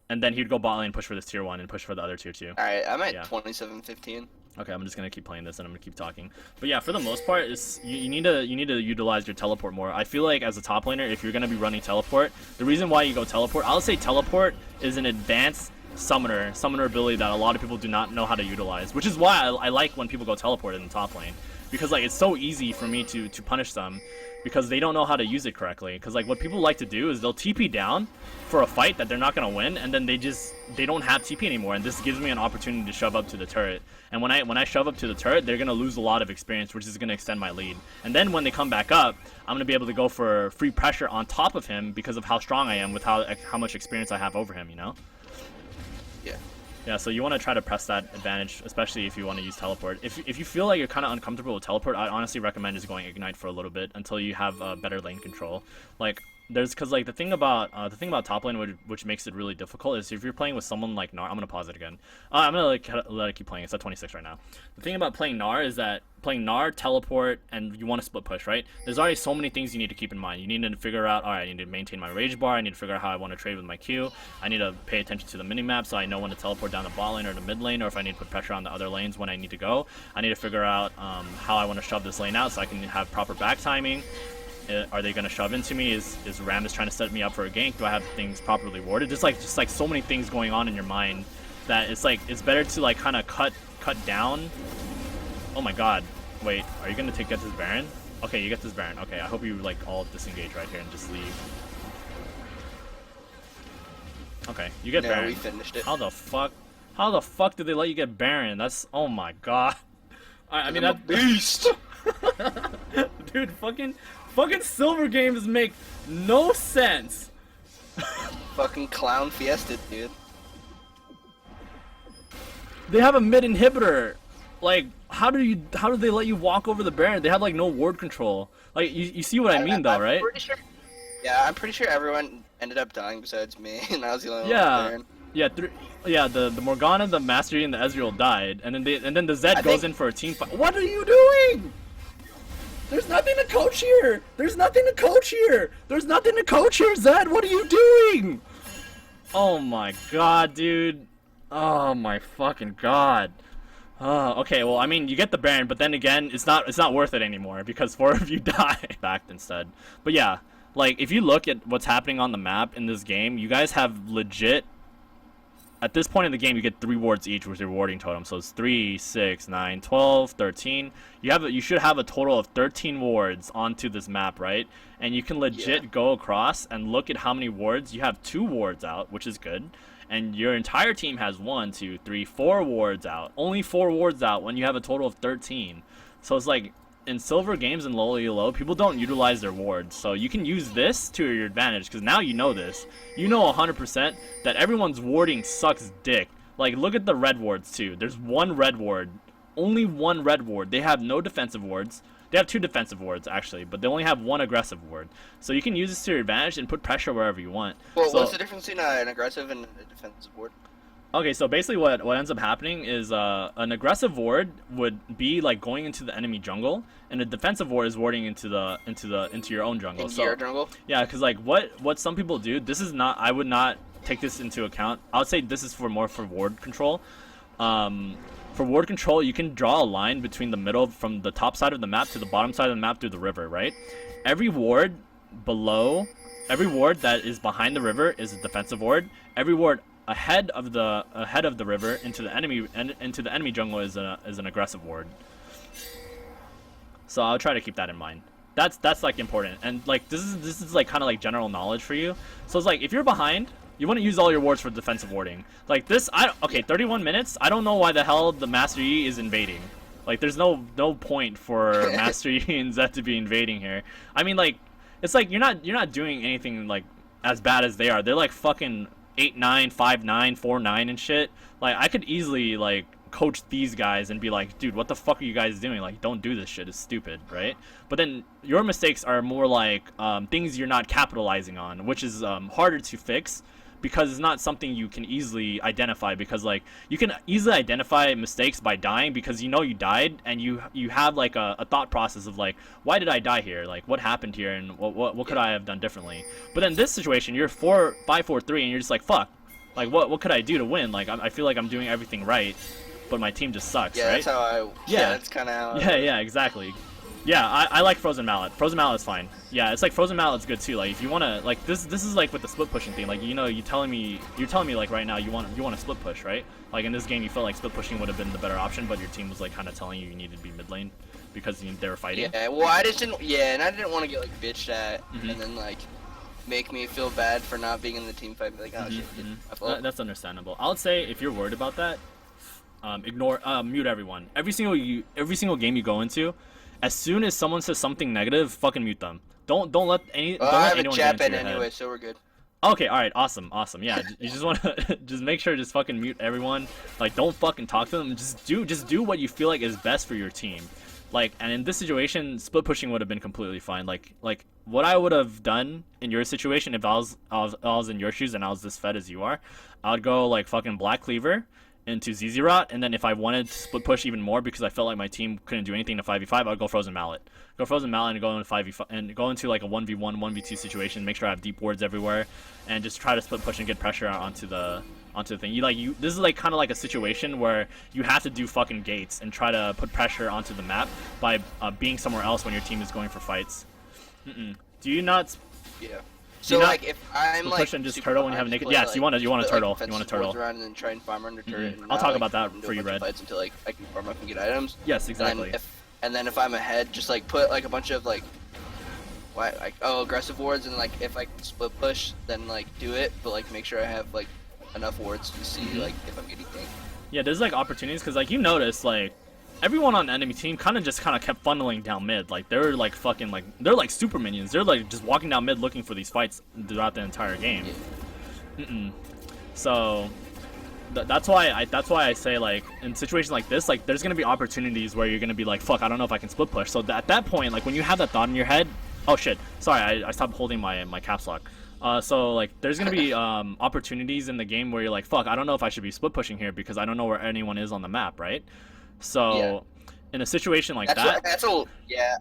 And then he'd go bot lane, push for this tier 1, and push for the other tier 2. Alright, I'm at 27-15. Okay, I'm just gonna keep playing this and I'm gonna keep talking. But yeah, for the most part, you need to utilize your teleport more. I feel like as a top laner, if you're gonna be running teleport, the reason why you go teleport, I'll say teleport is an advanced summoner ability that a lot of people do not know how to utilize, which is why I like when people go teleport in the top lane, because like it's so easy for me to punish them because they don't know how to use it correctly. Because like what people like to do is they'll TP down for a fight that they're not gonna win, and then they don't have TP anymore, and this gives me an opportunity to shove up to the turret. And when I shove up to the turret, they're gonna lose a lot of experience, which is gonna extend my lead. And then when they come back up, I'm gonna be able to go for free pressure on top of him because of how strong I am with how much experience I have over him, you know. Yeah. Yeah, so you want to try to press that advantage, especially if you want to use teleport. If you feel like you're kind of uncomfortable with teleport, I honestly recommend just going Ignite for a little bit until you have better lane control. Like, because like the thing about top lane which makes it really difficult is if you're playing with someone like Gnar. I'm gonna pause it again. I'm gonna let it keep playing. It's at 26 right now. The thing about playing Gnar is that playing Gnar, teleport, and you want to split push, right? There's already so many things you need to keep in mind. You need to figure out, all right, I need to maintain my rage bar. I need to figure out how I want to trade with my Q. I need to pay attention to the minimap so I know when to teleport down the bot lane or the mid lane, or if I need to put pressure on the other lanes when I need to go. I need to figure out how I want to shove this lane out so I can have proper back timing. Are they going to shove into me? Is Rammus trying to set me up for a gank? Do I have things properly warded? Just like so many things going on in your mind that it's like it's better to like kind of cut down. Oh my god. Wait, are you going to get this Baron? Okay, you get this Baron. Okay, I hope you like all disengage right here and just leave. Okay, you get Baron. We finished it. How the fuck did they let you get Baron? That's, oh my god. I mean, that beast. Dude, fucking silver games make no sense. Fucking clown fiesta, dude. They have a mid inhibitor. Like, how do they let you walk over the Baron? They have like no ward control. Like, you see what I mean though, right? Yeah, I'm pretty sure everyone ended up dying besides me, and I was the only one with Baron. Yeah, the Morgana, the Mastery, and the Ezreal died, and then the Zed goes in for a team fight. What are you doing? There's nothing to coach here. There's nothing to coach here. There's nothing to coach here, Zed. What are you doing? Oh my god, dude. Oh my fucking god. Oh, okay, well, I mean, you get the Baron, but then again, it's not worth it anymore because 4 of you die. Backed instead. But yeah, like, if you look at what's happening on the map in this game, you guys have legit... At this point in the game, you get 3 wards each with your warding totem. So it's 3, 6, 9, 12, 13. You should have a total of 13 wards onto this map, right? And you can legit go across and look at how many wards. You have 2 wards out, which is good. And your entire team has 1, 2, 3, 4 wards out. Only 4 wards out when you have a total of 13. So it's like, in silver games and low elo, people don't utilize their wards. So you can use this to your advantage, because now you know this. You know 100% that everyone's warding sucks dick. Like, look at the red wards too. There's 1 red ward. Only 1 red ward. They have no defensive wards. They have 2 defensive wards, actually, but they only have 1 aggressive ward. So you can use this to your advantage and put pressure wherever you want. Well, so, what's the difference between an aggressive and a defensive ward? Okay, so basically what ends up happening is an aggressive ward would be like going into the enemy jungle, and a defensive ward is warding into your own jungle. Into your So jungle. yeah, because like what some people do, this is not, I would not take this into account. I would say this is for more for ward control. For ward control, you can draw a line between the middle from the top side of the map to the bottom side of the map through the river, right? Every ward below, every ward that is behind the river is a defensive ward. Every ward ahead of the river into the enemy jungle is an aggressive ward. So I'll try to keep that in mind. That's like important, and like this is like kind of like general knowledge for you. So it's like if you're behind, you want to use all your wards for defensive warding. Like this, okay, 31 minutes. I don't know why the hell the Master Yi is invading. Like there's no point for Master Yi and Zed to be invading here. I mean, like it's like you're not doing anything like as bad as they are. They're like fucking 8-9, 5-9, 4-9 and shit. Like I could easily like coach these guys and be like, dude, what the fuck are you guys doing? Like, don't do this shit. It's stupid, right? But then your mistakes are more like things you're not capitalizing on, which is harder to fix because it's not something you can easily identify, because like you can easily identify mistakes by dying because you know you died, and you have like a thought process of like, why did I die here? Like what happened here, and what could I have done differently? But in this situation, you're 5-4-3 and you're just like, fuck, like what could I do to win? Like I feel like I'm doing everything right, but my team just sucks, Yeah, right? that's how I. Yeah, that's kind of how. Yeah, exactly. Yeah, I like Frozen Mallet. Frozen Mallet's fine. Yeah, it's like Frozen Mallet's good too. Like if you wanna, like this is like with the split pushing thing. Like you're telling me like right now you want to split push, right? Like in this game you felt like split pushing would have been the better option, but your team was like kind of telling you needed to be mid lane because they were fighting. Yeah, well, I just didn't. Yeah, and I didn't want to get like bitched at, Mm-hmm. and then like make me feel bad for not being in the team fight. Be like, oh shit, my fault. That's understandable. I would say if you're worried about that, mute everyone. Every single game you go into, as soon as someone says something negative, fucking mute them. Don't let I have a anyone chat get into bed your anyway, head. so we're good. Okay, all right, awesome. Yeah, you just want to just make sure just fucking mute everyone. Like, don't fucking talk to them. Just do what you feel like is best for your team. Like, and in this situation, split pushing would have been completely fine. Like what I would have done in your situation if I was in your shoes and I was this fed as you are, I would go like fucking Black Cleaver into ZZ Rot, and then if I wanted to split push even more because I felt like my team couldn't do anything to 5v5, I'd go Frozen Mallet. Go Frozen Mallet and go into 5v5 and go into like a 1v1, 1v2 situation, make sure I have deep wards everywhere, and just try to split push and get pressure onto the thing. This is like kind of like a situation where you have to do fucking gates and try to put pressure onto the map by being somewhere else when your team is going for fights. Do you not Yeah. So like if I'm like push and just turtle when you have a naked? Yes, you want to turtle. You want to turtle. Around and then try and farm under turret. I'll talk about that for you, Red. Fights until like I can farm up and get items. Yes, exactly. And then if I'm ahead, just like put like a bunch of like, aggressive wards, and like if I can split push, then like do it, but like make sure I have like enough wards to see like if I'm getting ganked. Yeah, there's like opportunities because like you notice like everyone on the enemy team kind of kept funneling down mid. Like they're like fucking like they're like super minions. They're like just walking down mid looking for these fights throughout the entire game. So that's why I say like in situations like this, like there's gonna be opportunities where you're gonna be like, fuck, I don't know if I can split push. So at that point, like when you have that thought in your head, oh shit, sorry, I stopped holding my caps lock. So like there's gonna be opportunities in the game where you're like, fuck, I don't know if I should be split pushing here because I don't know where anyone is on the map, right? So in a situation like yeah.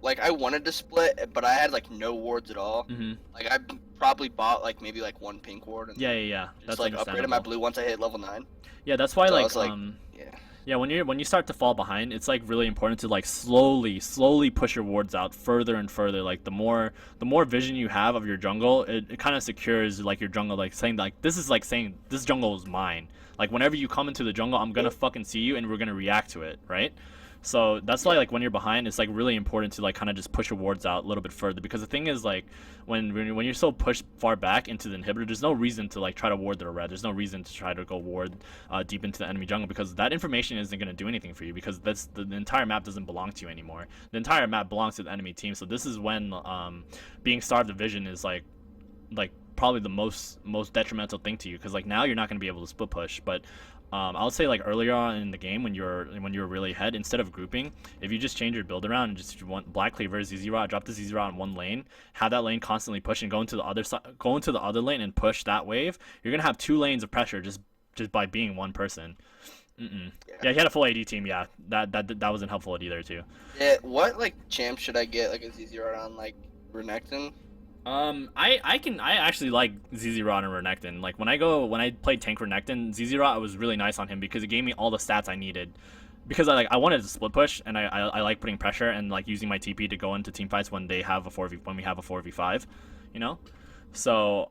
Like I wanted to split, but I had like no wards at all. Like I probably bought like maybe like one pink ward. And yeah. Just like upgraded my blue once I hit level 9. Yeah, that's why So yeah, when you start to fall behind, it's like really important to like slowly push your wards out further and further. Like the more vision you have of your jungle, it kind of secures like your jungle, like saying like this jungle is mine. Like whenever you come into the jungle, I'm gonna fucking see you and we're gonna react to it, right? So that's why like when you're behind, it's like really important to like kind of just push your wards out a little bit further, because the thing is like when you're so pushed far back into the inhibitor, there's no reason to like try to ward the red. There's no reason to try to go ward deep into the enemy jungle, because that information isn't going to do anything for you, because that's the entire map doesn't belong to you anymore. The entire map belongs to the enemy team. So this is when being starved of vision is like probably the most detrimental thing to you, because like now you're not going to be able to split push. But I would say like earlier on in the game when you're really ahead, instead of grouping, if you just change your build around and just want Black Cleaver, ZZ Rod, drop the ZZ Rod in one lane, have that lane constantly push and go into the other lane and push that wave, you're gonna have 2 lanes of pressure just just by being one person. Yeah. Yeah, he had a full AD team. Yeah, that wasn't helpful either too. Yeah. What like champ should I get like a ZZ Rod on like Renekton? I actually like ZZ Rod and Renekton. Like when I played tank Renekton, ZZ Rod was really nice on him because it gave me all the stats I needed. Because I wanted to split push and I like putting pressure and like using my TP to go into team fights when they have a 4v when we have a 4v5, you know. So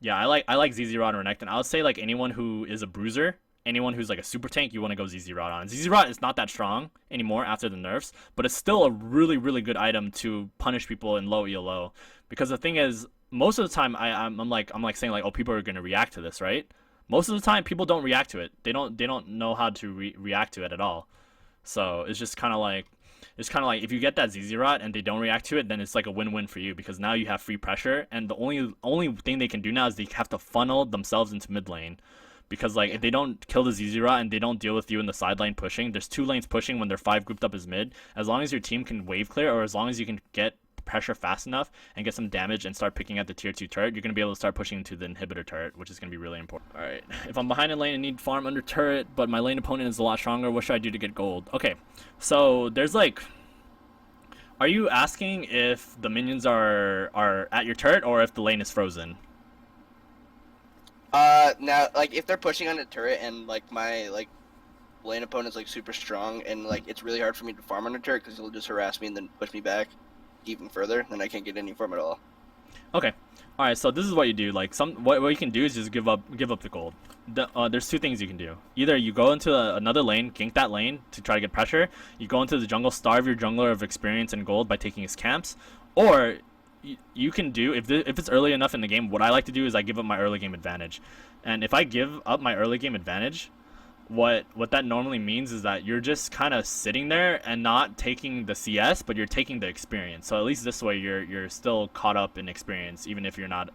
yeah, I like ZZ Rod and Renekton. I would say like anyone who is a bruiser, anyone who's like a super tank, you want to go ZZ Rod on. ZZ Rod is not that strong anymore after the nerfs, but it's still a really good item to punish people in low ELO. Because the thing is, most of the time I'm like saying like, oh, people are gonna react to this, right? Most of the time people don't react to it. They don't know how to react to it at all. So it's kind of like if you get that ZZ Rot and they don't react to it, then it's like a win-win for you because now you have free pressure, and the only thing they can do now is they have to funnel themselves into mid lane. Because like if they don't kill the ZZ Rot and they don't deal with you in the side lane pushing, there's two lanes pushing when they're five grouped up as mid. As long as your team can wave clear, or as long as you can get pressure fast enough and get some damage and start picking at the tier 2 turret, you're going to be able to start pushing into the inhibitor turret, which is going to be really important. Alright, if I'm behind in lane and need farm under turret, but my lane opponent is a lot stronger, what should I do to get gold? Okay, so there's like... Are you asking if the minions are at your turret or if the lane is frozen? Now, like, if they're pushing on a turret and, like, my, like, lane opponent's, like, super strong and, like, it's really hard for me to farm on a turret because he'll just harass me and then push me back even further, then I can't get any farm at all. Okay. Alright, so this is what you do. Like, what you can do is just give up the gold. There's two things you can do. Either you go into another lane, gank that lane to try to get pressure. You go into the jungle, starve your jungler of experience and gold by taking his camps. Or... you can do if it's early enough in the game. What I like to do is I give up my early game advantage, and if I give up my early game advantage, what that normally means is that you're just kind of sitting there and not taking the CS, but you're taking the experience. So at least this way you're still caught up in experience, even if you're not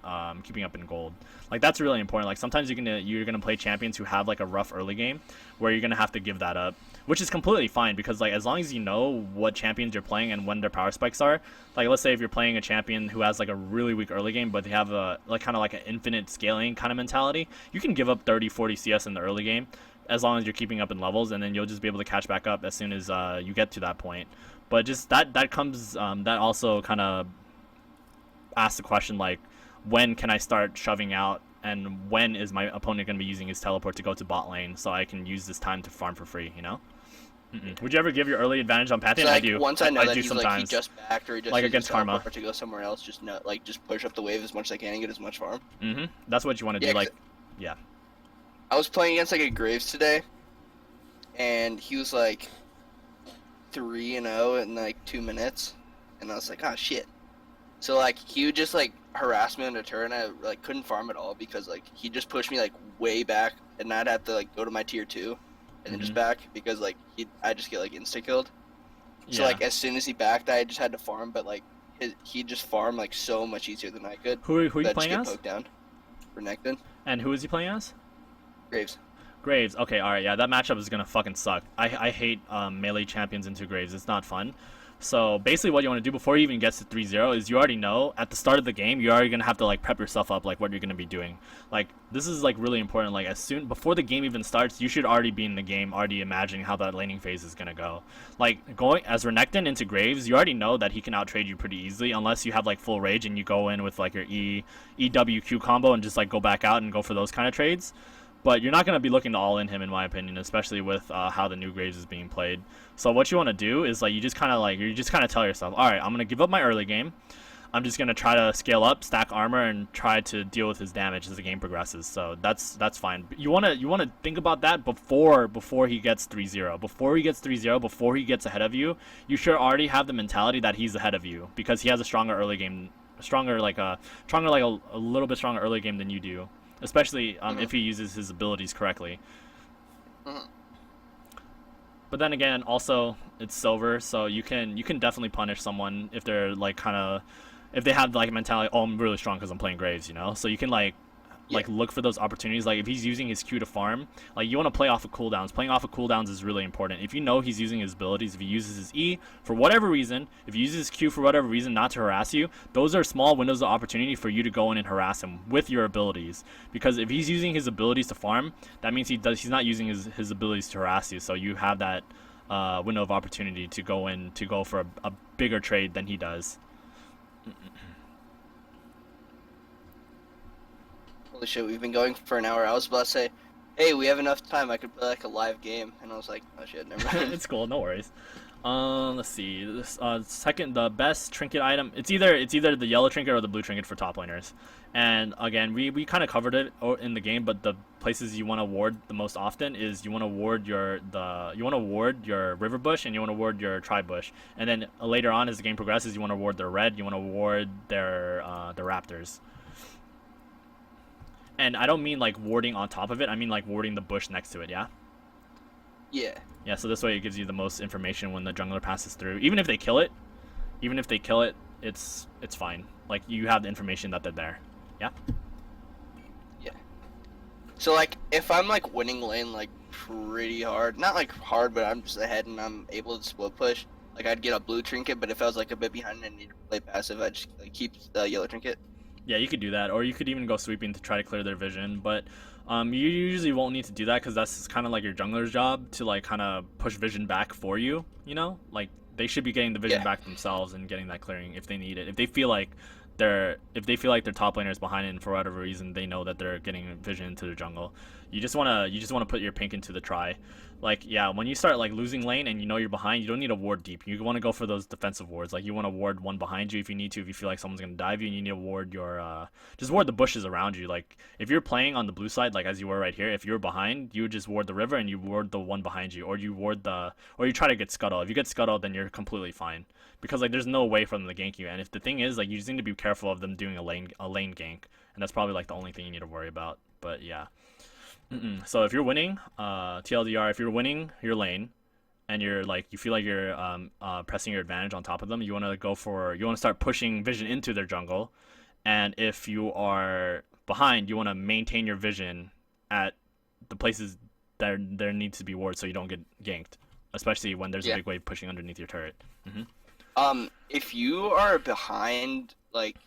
keeping up in gold. Like that's really important. Like sometimes you're gonna play champions who have like a rough early game, where you're gonna have to give that up, which is completely fine because like as long as you know what champions you're playing and when their power spikes are. Like let's say if you're playing a champion who has like a really weak early game, but they have a like kind of like an infinite scaling kind of mentality, you can give up 30-40 CS in the early game as long as you're keeping up in levels, and then you'll just be able to catch back up as soon as you get to that point. But just that comes that also kind of asks the question like, when can I start shoving out, and when is my opponent going to be using his teleport to go to bot lane so I can use this time to farm for free, you know? Would you ever give your early advantage on Pantheon? So, like, I do. Once I know I that do he's sometimes. like he just backed or he just like used against his Karma. teleport to go somewhere else, just not like just push up the wave as much as I can and get as much farm. That's what you want to Yeah, do. Like, yeah. I was playing against like a Graves today, and he was like 3-0 in like 2 minutes, and I was like, oh shit. So like he would just like harass me on the turret, and I like couldn't farm at all because like he just pushed me like way back, and I'd have to like go to my tier 2 and then just back because like I just get like insta killed. So like as soon as he backed, I just had to farm, but like he just farmed like so much easier than I could. Who are you playing as? Poked down. Renekton. And who is he playing as? Graves. Graves. Okay, alright, yeah, that matchup is gonna fucking suck. I hate melee champions into Graves. It's not fun. So basically what you want to do before he even gets to 3-0 is you already know at the start of the game you're already going to have to like prep yourself up like what you're going to be doing. Like this is like really important. Like as soon before the game even starts, you should already be in the game already imagining how that laning phase is going to go. Like going as Renekton into Graves, you already know that he can outtrade you pretty easily unless you have like full rage and you go in with like your EWQ combo and just like go back out and go for those kind of trades. But you're not going to be looking to all-in him, in my opinion, especially with how the new Graves is being played. So what you want to do is like you just kind of tell yourself, all right, I'm going to give up my early game. I'm just going to try to scale up, stack armor, and try to deal with his damage as the game progresses. So that's fine. You want to think about that before he gets 3-0. Before he gets 3-0, before he gets ahead of you, you should already have the mentality that he's ahead of you because he has a stronger early game, a little bit stronger early game than you do. Especially if he uses his abilities correctly. But then again, also it's silver, so you can definitely punish someone if they're like if they have like a mentality, oh, I'm really strong because I'm playing Graves, you know. So you can like Yeah. like look for those opportunities. Like if he's using his Q to farm, like you want to play off of cooldowns. Playing off of cooldowns is really important. If you know he's using his abilities, if he uses his E for whatever reason, if he uses his Q for whatever reason not to harass you, those are small windows of opportunity for you to go in and harass him with your abilities. Because if he's using his abilities to farm, that means he's not using his abilities to harass you. So you have that window of opportunity to go for a bigger trade than he does. Holy shit, we've been going for an hour. I was about to say, hey, we have enough time. I could play like a live game, and I was like, oh shit, never mind. It's cool, no worries. Let's see. This the best trinket item. It's either the yellow trinket or the blue trinket for top laners. And again, we kind of covered it in the game, but the places you want to ward the most often is you want to ward your river bush and you want to ward your tri bush. And then later on as the game progresses, you want to ward their red, you want to ward their raptors. And I don't mean like warding on top of it. I mean like warding the bush next to it. Yeah. Yeah. Yeah. So this way it gives you the most information when the jungler passes through. Even if they kill it, it's fine. Like you have the information that they're there. Yeah. Yeah. So like, if I'm like winning lane like pretty hard, not like hard, but I'm just ahead and I'm able to split push, like I'd get a blue trinket. But if I was like a bit behind and need to play passive, I'd just like keep the yellow trinket. Yeah, you could do that, or you could even go sweeping to try to clear their vision. But you usually won't need to do that because that's kind of like your jungler's job to like kind of push vision back for you. You know, like they should be getting the vision back themselves and getting that clearing if they need it. If they feel like their top laner is behind it and for whatever reason they know that they're getting vision into their jungle, you just wanna put your pink into the try. Like yeah, when you start like losing lane and you know you're behind, you don't need to ward deep. You want to go for those defensive wards. Like you want to ward one behind you if you need to. If you feel like someone's gonna dive you, and you need to ward your just ward the bushes around you. Like if you're playing on the blue side, like as you were right here, if you're behind, you would just ward the river and you ward the one behind you, or you try to get scuttle. If you get scuttle, then you're completely fine because like there's no way for them to gank you. And if the thing is like you just need to be careful of them doing a lane gank, and that's probably like the only thing you need to worry about. But yeah. So if you're winning, TLDR, if you're winning your lane, and you feel like you're pressing your advantage on top of them, you want to start pushing vision into their jungle, and if you are behind, you want to maintain your vision at the places that there needs to be wards so you don't get ganked, especially when there's a big wave pushing underneath your turret. If you are behind, like,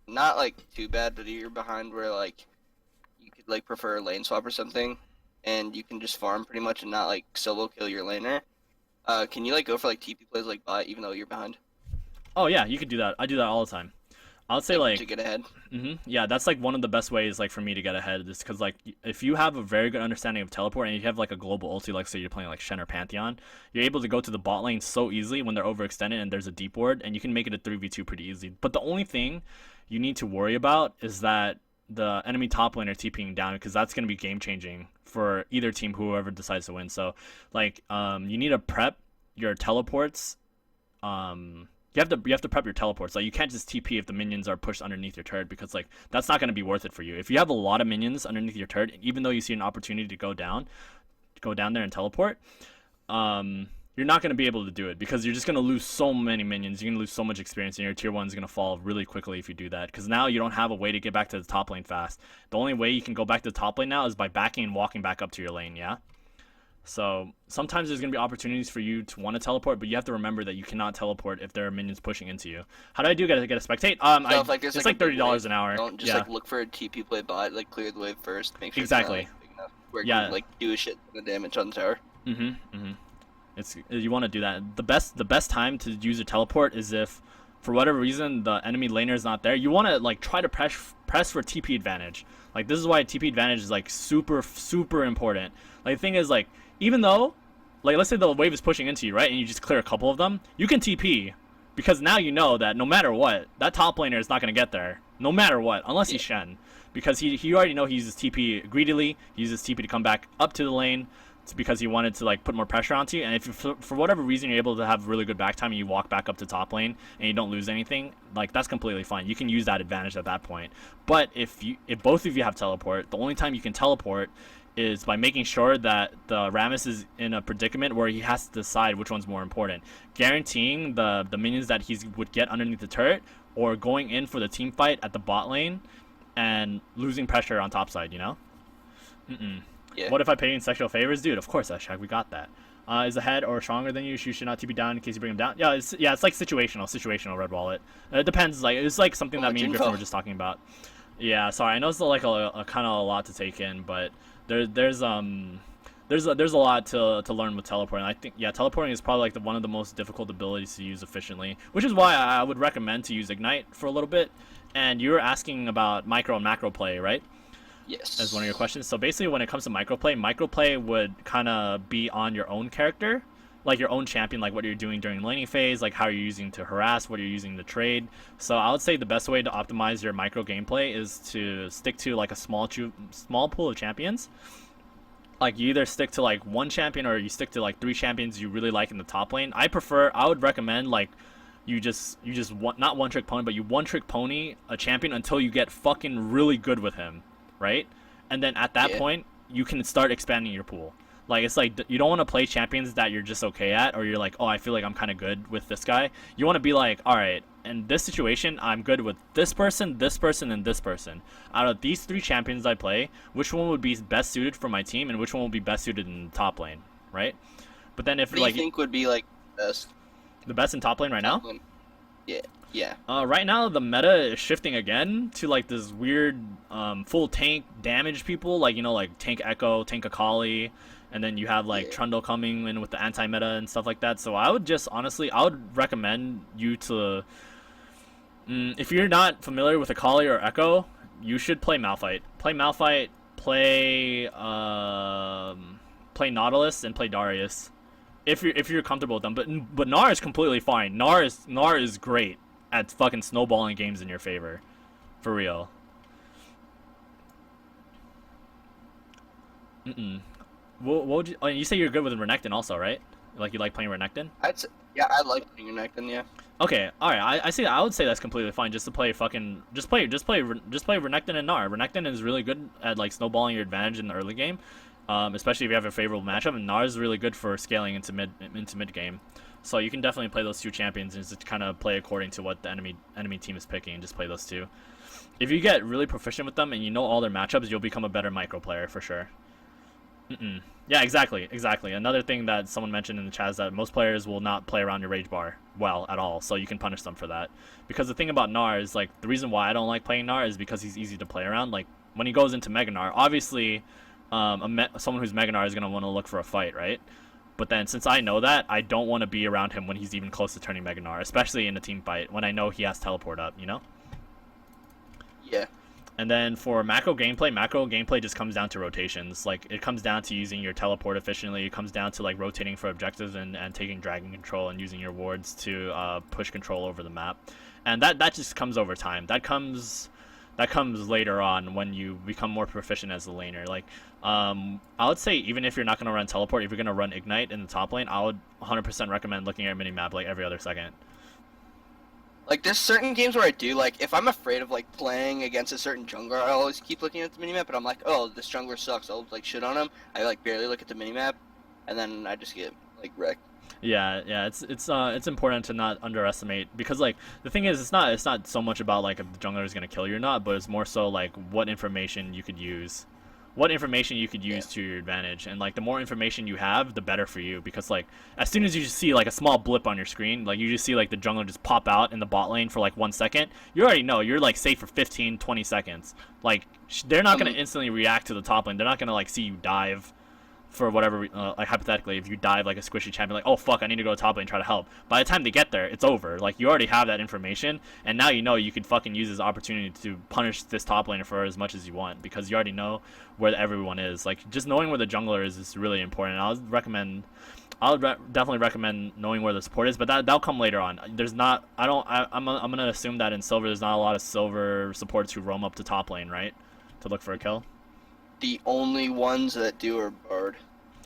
not like too bad, but you're behind where like like prefer a lane swap or something, and you can just farm pretty much and not like solo kill your laner. Can you like go for like TP plays like bot even though you're behind? Oh yeah, you could do that. I do that all the time. I would say like to get ahead. Yeah, that's like one of the best ways like for me to get ahead is because like if you have a very good understanding of teleport and you have like a global ulti, like say you're playing like Shen or Pantheon, you're able to go to the bot lane so easily when they're overextended and there's a deep ward, and you can make it a 3v2 pretty easily. But the only thing you need to worry about is that the enemy top laner TPing down, because that's going to be game changing for either team, whoever decides to win. So like you need to prep your teleports. You have to prep your teleports. Like you can't just TP if the minions are pushed underneath your turret, because like that's not going to be worth it for you. If you have a lot of minions underneath your turret, even though you see an opportunity to go down there and teleport, you're not going to be able to do it because you're just going to lose so many minions. You're going to lose so much experience, and your tier 1 is going to fall really quickly if you do that, because now you don't have a way to get back to the top lane fast. The only way you can go back to the top lane now is by backing and walking back up to your lane, yeah? So sometimes there's going to be opportunities for you to want to teleport, but you have to remember that you cannot teleport if there are minions pushing into you. How do I get a spectate? It's like $30 an hour. Don't just like look for a TP play bot, like clear the wave first, make sure exactly. It's not, like, big enough where you can, like do a shit ton of damage on the tower. You want to do that. The best time to use a teleport is if, for whatever reason, the enemy laner is not there. You want to like try to press for TP advantage. Like this is why TP advantage is like super important. Like the thing is like even though, like let's say the wave is pushing into you, right, and you just clear a couple of them, you can TP, because now you know that no matter what, that top laner is not going to get there, no matter what, unless he's Shen, because he already know he uses TP greedily. He uses TP to come back up to the lane. It's because he wanted to like put more pressure onto you, and if for whatever reason you're able to have really good back time and you walk back up to top lane and you don't lose anything, like that's completely fine. You can use that advantage at that point. But if both of you have teleport, the only time you can teleport is by making sure that the Rammus is in a predicament where he has to decide which one's more important. Guaranteeing the minions that he would get underneath the turret, or going in for the team fight at the bot lane, and losing pressure on top side, you know? Mm-mm. Yeah. What if I pay in sexual favors? Dude, of course, Ashak, we got that. Is ahead or stronger than you should not TP down in case you bring him down. It's like situational red wallet. It depends. Like it's like something that me and Griffin were just talking about. Yeah, sorry, I know it's like a kind of a lot to take in, but there's a lot to learn with teleporting. I think teleporting is probably like one of the most difficult abilities to use efficiently, which is why I would recommend to use Ignite for a little bit. And you were asking about micro and macro play, right? Yes. As one of your questions. So basically, when it comes to microplay would kind of be on your own character, like your own champion, like what you're doing during laning phase, like how you're using to harass, what you're using to trade. So I would say the best way to optimize your micro gameplay is to stick to like a small pool of champions. Like you either stick to like one champion or you stick to like 3 champions you really like in the top lane. I would recommend like you just not one trick pony, but you one trick pony a champion until you get fucking really good with him, right? And then at that point, you can start expanding your pool. Like it's like you don't want to play champions that you're just okay at, or you're like, oh, I feel like I'm kind of good with this guy. You want to be like, all right, in this situation, I'm good with this person, and this person. Out of these 3 champions I play, which one would be best suited for my team, and which one would be best suited in the top lane, right? But then if what do you think would be like best? The best in top lane right now? Yeah. Yeah. Right now the meta is shifting again to like this weird full tank damage people, like like tank Echo, tank Akali, and then you have like Trundle coming in with the anti-meta and stuff like that. So I would just honestly, I would recommend you to, if you're not familiar with Akali or Echo, you should play Malphite. Play Nautilus and play Darius. If you're comfortable with them, but Gnar is completely fine. Gnar is great at fucking snowballing games in your favor, for real. What would you? Oh, you say you're good with Renekton also, right? Like you like playing Renekton? I like playing Renekton. Yeah. Okay, all right. I would say that's completely fine. Just to play Renekton and Gnar. Renekton is really good at like snowballing your advantage in the early game. Especially if you have a favorable matchup, and Gnar is really good for scaling into mid game. So you can definitely play those 2 champions and just kind of play according to what the enemy team is picking, and just play those 2. If you get really proficient with them and you know all their matchups, you'll become a better micro player for sure. Yeah, exactly. Another thing that someone mentioned in the chat is that most players will not play around your rage bar well at all, so you can punish them for that. Because the thing about Gnar is like the reason why I don't like playing Gnar is because he's easy to play around. Like when he goes into Mega Gnar, obviously. Someone who's Mega Gnar is going to want to look for a fight, right? But then since I know that, I don't want to be around him when he's even close to turning Mega Gnar, especially in a team fight when I know he has teleport up, you know? Yeah. And then for macro gameplay just comes down to rotations. Like it comes down to using your teleport efficiently. It comes down to like rotating for objectives and taking dragon control and using your wards to push control over the map. And that just comes over time. That comes later on when you become more proficient as a laner. Like, I would say even if you're not going to run teleport, if you're going to run ignite in the top lane, I would 100% recommend looking at minimap like every other second. Like there's certain games where I do, like if I'm afraid of like playing against a certain jungler, I always keep looking at the minimap, and I'm like, oh, this jungler sucks. I'll like shit on him. I like barely look at the minimap, and then I just get like wrecked. Yeah, it's important to not underestimate, because like the thing is, it's not so much about like if the jungler is gonna kill you or not, but it's more so like what information you could use to your advantage. And like the more information you have, the better for you, because like as soon as you just see like a small blip on your screen, like you just see like the jungler just pop out in the bot lane for like 1 second, you already know you're like safe for 15-20 seconds. Like they're not gonna instantly react to the top lane. They're not gonna like see you dive for whatever, like hypothetically, if you dive like a squishy champion, like, oh fuck, I need to go to top lane and try to help. By the time they get there, it's over. Like you already have that information, and now you know you could fucking use this opportunity to punish this top laner for as much as you want, because you already know where everyone is. Like just knowing where the jungler is really important. Definitely recommend knowing where the support is, but that'll come later on. I'm gonna assume that in silver there's not a lot of silver supports who roam up to top lane, right, to look for a kill. The only ones that do are Bard.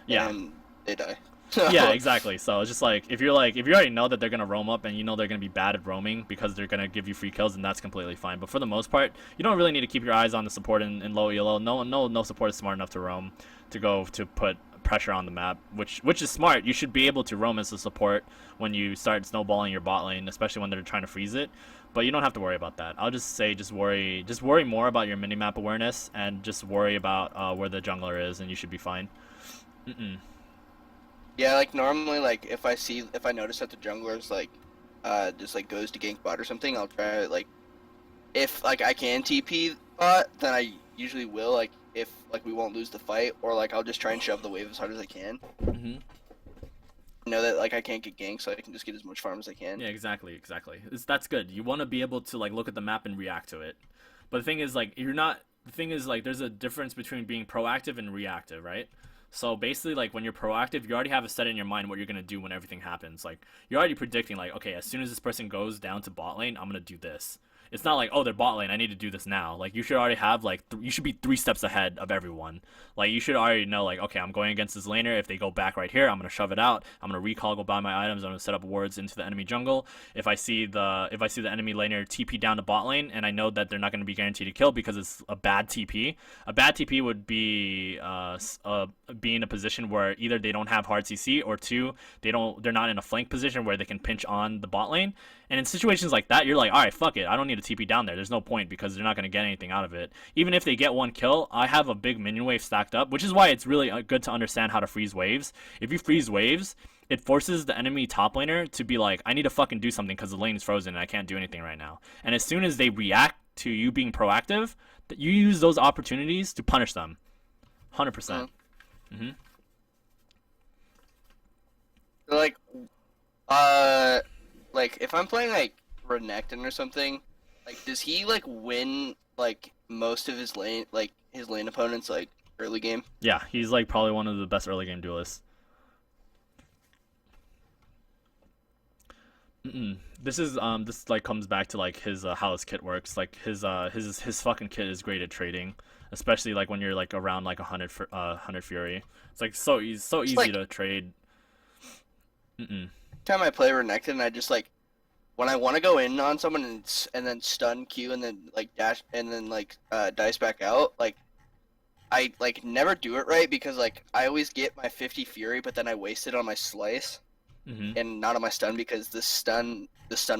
Yeah. And they die. Yeah, exactly. So it's just like if you already know that they're gonna roam up and you know they're gonna be bad at roaming because they're gonna give you free kills, then that's completely fine. But for the most part, you don't really need to keep your eyes on the support in low elo. No support is smart enough to roam to put pressure on the map, which is smart. You should be able to roam as a support when you start snowballing your bot lane, especially when they're trying to freeze it. But you don't have to worry about that. I'll just say just worry more about your minimap awareness and just worry about where the jungler is, and you should be fine. Mm-mm. Yeah, like normally, like if I notice that the jungler's like, just like goes to gank bot or something, I'll try like if like I can TP bot, then I usually will. Like if like we won't lose the fight, or like I'll just try and shove the wave as hard as I can. Mm-hmm. Know that like I can't get ganked, so I can just get as much farm as I can. Yeah, exactly. That's good. You want to be able to like look at the map and react to it. But the thing is like you're not the thing is like there's a difference between being proactive and reactive, right? So basically like when you're proactive, you already have a set in your mind what you're going to do when everything happens. Like you're already predicting like okay, as soon as this person goes down to bot lane, I'm going to do this. It's not like, oh, they're bot lane, I need to do this now. Like you should already have like you should be 3 steps ahead of everyone. Like you should already know like, okay, I'm going against this laner. If they go back right here, I'm gonna shove it out. I'm gonna recall, go buy my items. I'm gonna set up wards into the enemy jungle. If I see the enemy laner TP down to bot lane, and I know that they're not gonna be guaranteed to kill because it's a bad TP. A bad TP would be in a position where either they don't have hard CC, or two, they're not in a flank position where they can pinch on the bot lane. And in situations like that, you're like, all right, fuck it. I don't need a TP down there. There's no point because they're not going to get anything out of it. Even if they get one kill, I have a big minion wave stacked up, which is why it's really good to understand how to freeze waves. If you freeze waves, it forces the enemy top laner to be like, I need to fucking do something because the lane is frozen and I can't do anything right now. And as soon as they react to you being proactive, you use those opportunities to punish them. 100%. Mm-hmm. Like, uh, like if I'm playing like Renekton or something, like does he like win like most of his lane opponents like early game? Yeah, he's like probably one of the best early game duelists. This like comes back to like his how his kit works. Like his fucking kit is great at trading, especially like when you're like around like 100 fury. It's like so It's easy like to trade. Mm-mm. time I play Renekton, I just like when I want to go in on someone and then stun Q and then like dash and then like dice back out, like I like never do it right because like I always get my 50 fury, but then I waste it on my slice Mm-hmm. and not on my stun because the stun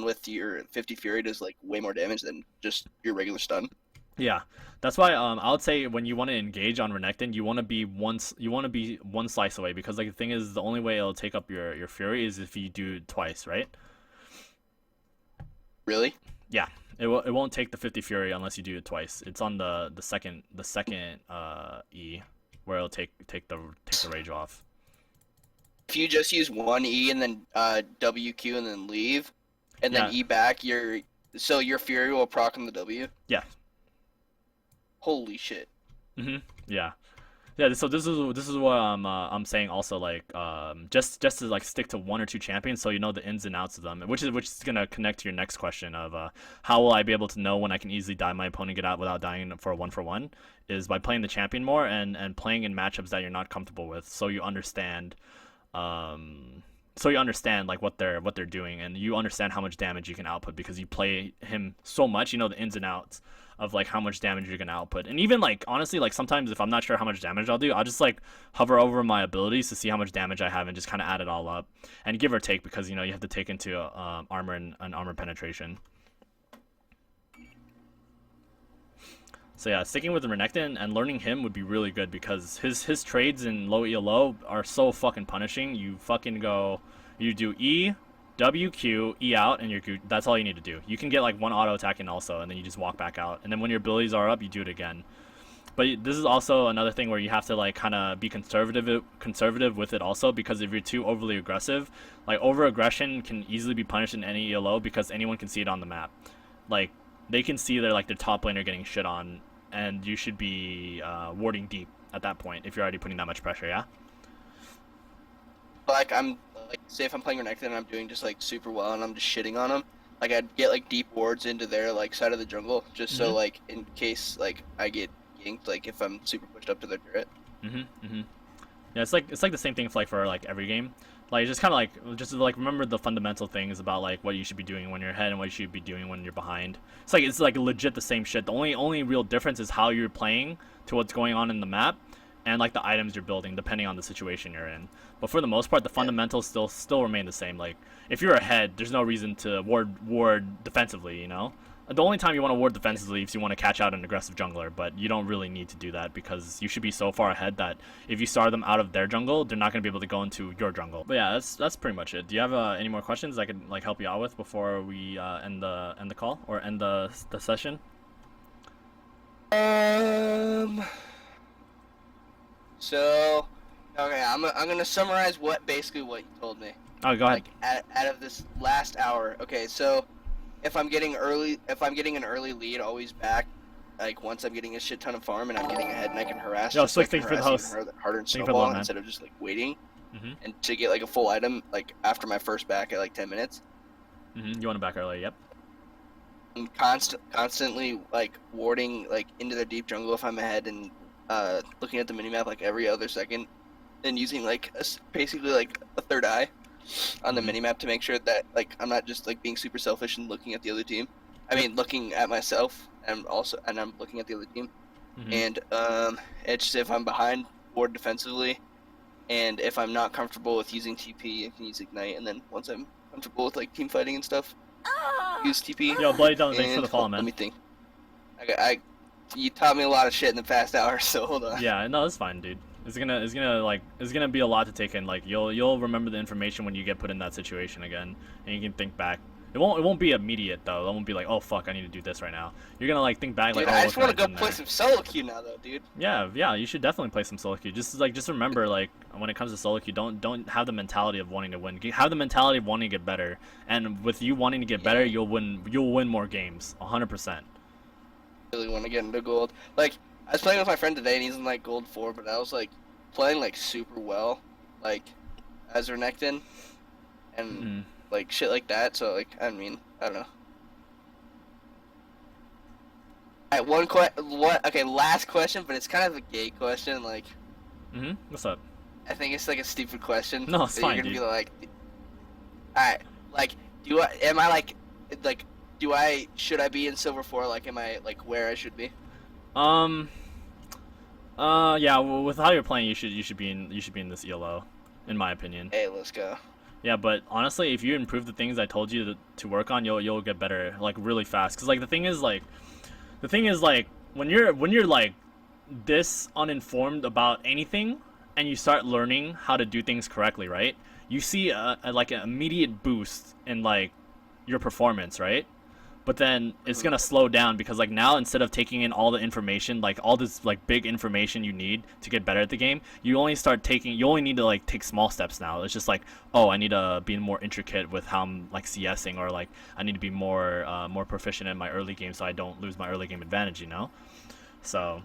with your 50 fury does like way more damage than just your regular stun. Yeah, that's why I would say when you want to engage on Renekton, you want to be one slice away, because like the thing is the only way it'll take up your fury is if you do it twice, right? Really? Yeah, it won't take the 50 fury unless you do it twice. It's on the second E where it'll take the rage off. If you just use one E and then WQ and then leave, and then Yeah. E back, your fury will proc on the W. Yeah. Holy shit! Yeah. Yeah, so this is what I'm saying also, like just to like stick to one or two champions so you know the ins and outs of them, which is gonna connect to your next question of how will I be able to know when I can easily die my opponent, get out without dying for a 1-for-1, is by playing the champion more and playing in matchups that you're not comfortable with, so you understand like what they're doing, and you understand how much damage you can output because you play him so much. You know the ins and outs of like how much damage you're gonna output. And even like honestly, like sometimes if I'm not sure how much damage I'll do, I'll just like hover over my abilities to see how much damage I have and just kind of add it all up and give or take, because you know you have to take into armor and armor penetration. So yeah, sticking with Renekton and learning him would be really good because his trades in low ELO are so fucking punishing. You do E, W, Q, E out, and that's all you need to do. You can get like one auto attack in also, and then you just walk back out. And then when your abilities are up, you do it again. But this is also another thing where you have to like kind of be conservative with it also, because if you're too overly aggressive, like over aggression can easily be punished in any ELO because anyone can see it on the map. Like they can see their top laner getting shit on, and you should be warding deep at that point if you're already putting that much pressure. Yeah. Like I'm like say if I'm playing Renekton and I'm doing just like super well and I'm just shitting on them, like I'd get like deep wards into their like side of the jungle just so like in case like I get yanked, like if I'm super pushed up to their turret. Yeah, it's like the same thing for like every game. Like just kind of like remember the fundamental things about like what you should be doing when you're ahead and what you should be doing when you're behind. It's like legit the same shit. The only real difference is how you're playing to what's going on in the map, and like the items you're building depending on the situation you're in. But for the most part, the fundamentals still remain the same. Like if you're ahead, there's no reason to ward defensively. You know, the only time you want to ward defensively is if you want to catch out an aggressive jungler, but you don't really need to do that because you should be so far ahead that if you start them out of their jungle, they're not going to be able to go into your jungle. But yeah, that's pretty much it. Do you have any more questions I could like help you out with before we end the call or end the session? So, okay, I'm gonna summarize basically what you told me. Oh, go ahead. Like out of this last hour. Okay, so if I'm getting an early lead, always back. Like once I'm getting a shit ton of farm and I'm getting ahead and I can harass. Yo, just Slick, so thank you for the host. Harder and Thank you for the snowball love, man. instead of just like waiting. Mhm. And to get like a full item like after my first back at like 10 minutes. Mhm. You want to back early? Yep. I'm constantly like warding like into their deep jungle if I'm ahead and looking at the minimap like every other second and using like basically like a third eye on the minimap to make sure that like I'm not just like being super selfish and looking at the other team. I mean looking at myself and I'm looking at the other team. And it's just if I'm behind, ward defensively, and if I'm not comfortable with using TP, I can use Ignite, and then once I'm comfortable with like team fighting and stuff, use TP. Yo, Bloody Dumb, thanks for the follow, man. Let me think. You taught me a lot of shit in the past hour, so hold on. Yeah, no, it's fine, dude. It's gonna be a lot to take in. Like you'll remember the information when you get put in that situation again, and you can think back. It won't be immediate though. It won't be like, oh fuck, I need to do this right now. You're gonna like think back, Dude, like, oh, I just want to go play play some solo queue now, though, dude. Yeah, you should definitely play some solo queue. Just remember, like, when it comes to solo queue, don't have the mentality of wanting to win. Have the mentality of wanting to get better, and with you wanting to get better, you'll win more games, 100%. Really want to get into gold. Like I was playing with my friend today, and he's in like gold 4, but I was like playing like super well, like as Renekton, and like shit like that. So like I mean I don't know. Alright, okay, last question, but it's kind of a gay question. Like, What's up? I think it's like a stupid question. No, it's fine, You're gonna dude. be like, alright, like, should I be in silver 4? Like, am I like where I should be? Yeah. Well, with how you're playing, you should be in this ELO, in my opinion. Hey, let's go. Yeah, but honestly, if you improve the things I told you to work on, you'll get better like really fast. Cause like the thing is like when you're like this uninformed about anything, and you start learning how to do things correctly, right? You see like an immediate boost in like your performance, right? But then it's gonna slow down because like now instead of taking in all the information, like all this like big information you need to get better at the game, you only need to like take small steps now. It's just like, oh, I need to be more intricate with how I'm like CSing, or like I need to be more proficient in my early game so I don't lose my early game advantage, you know? So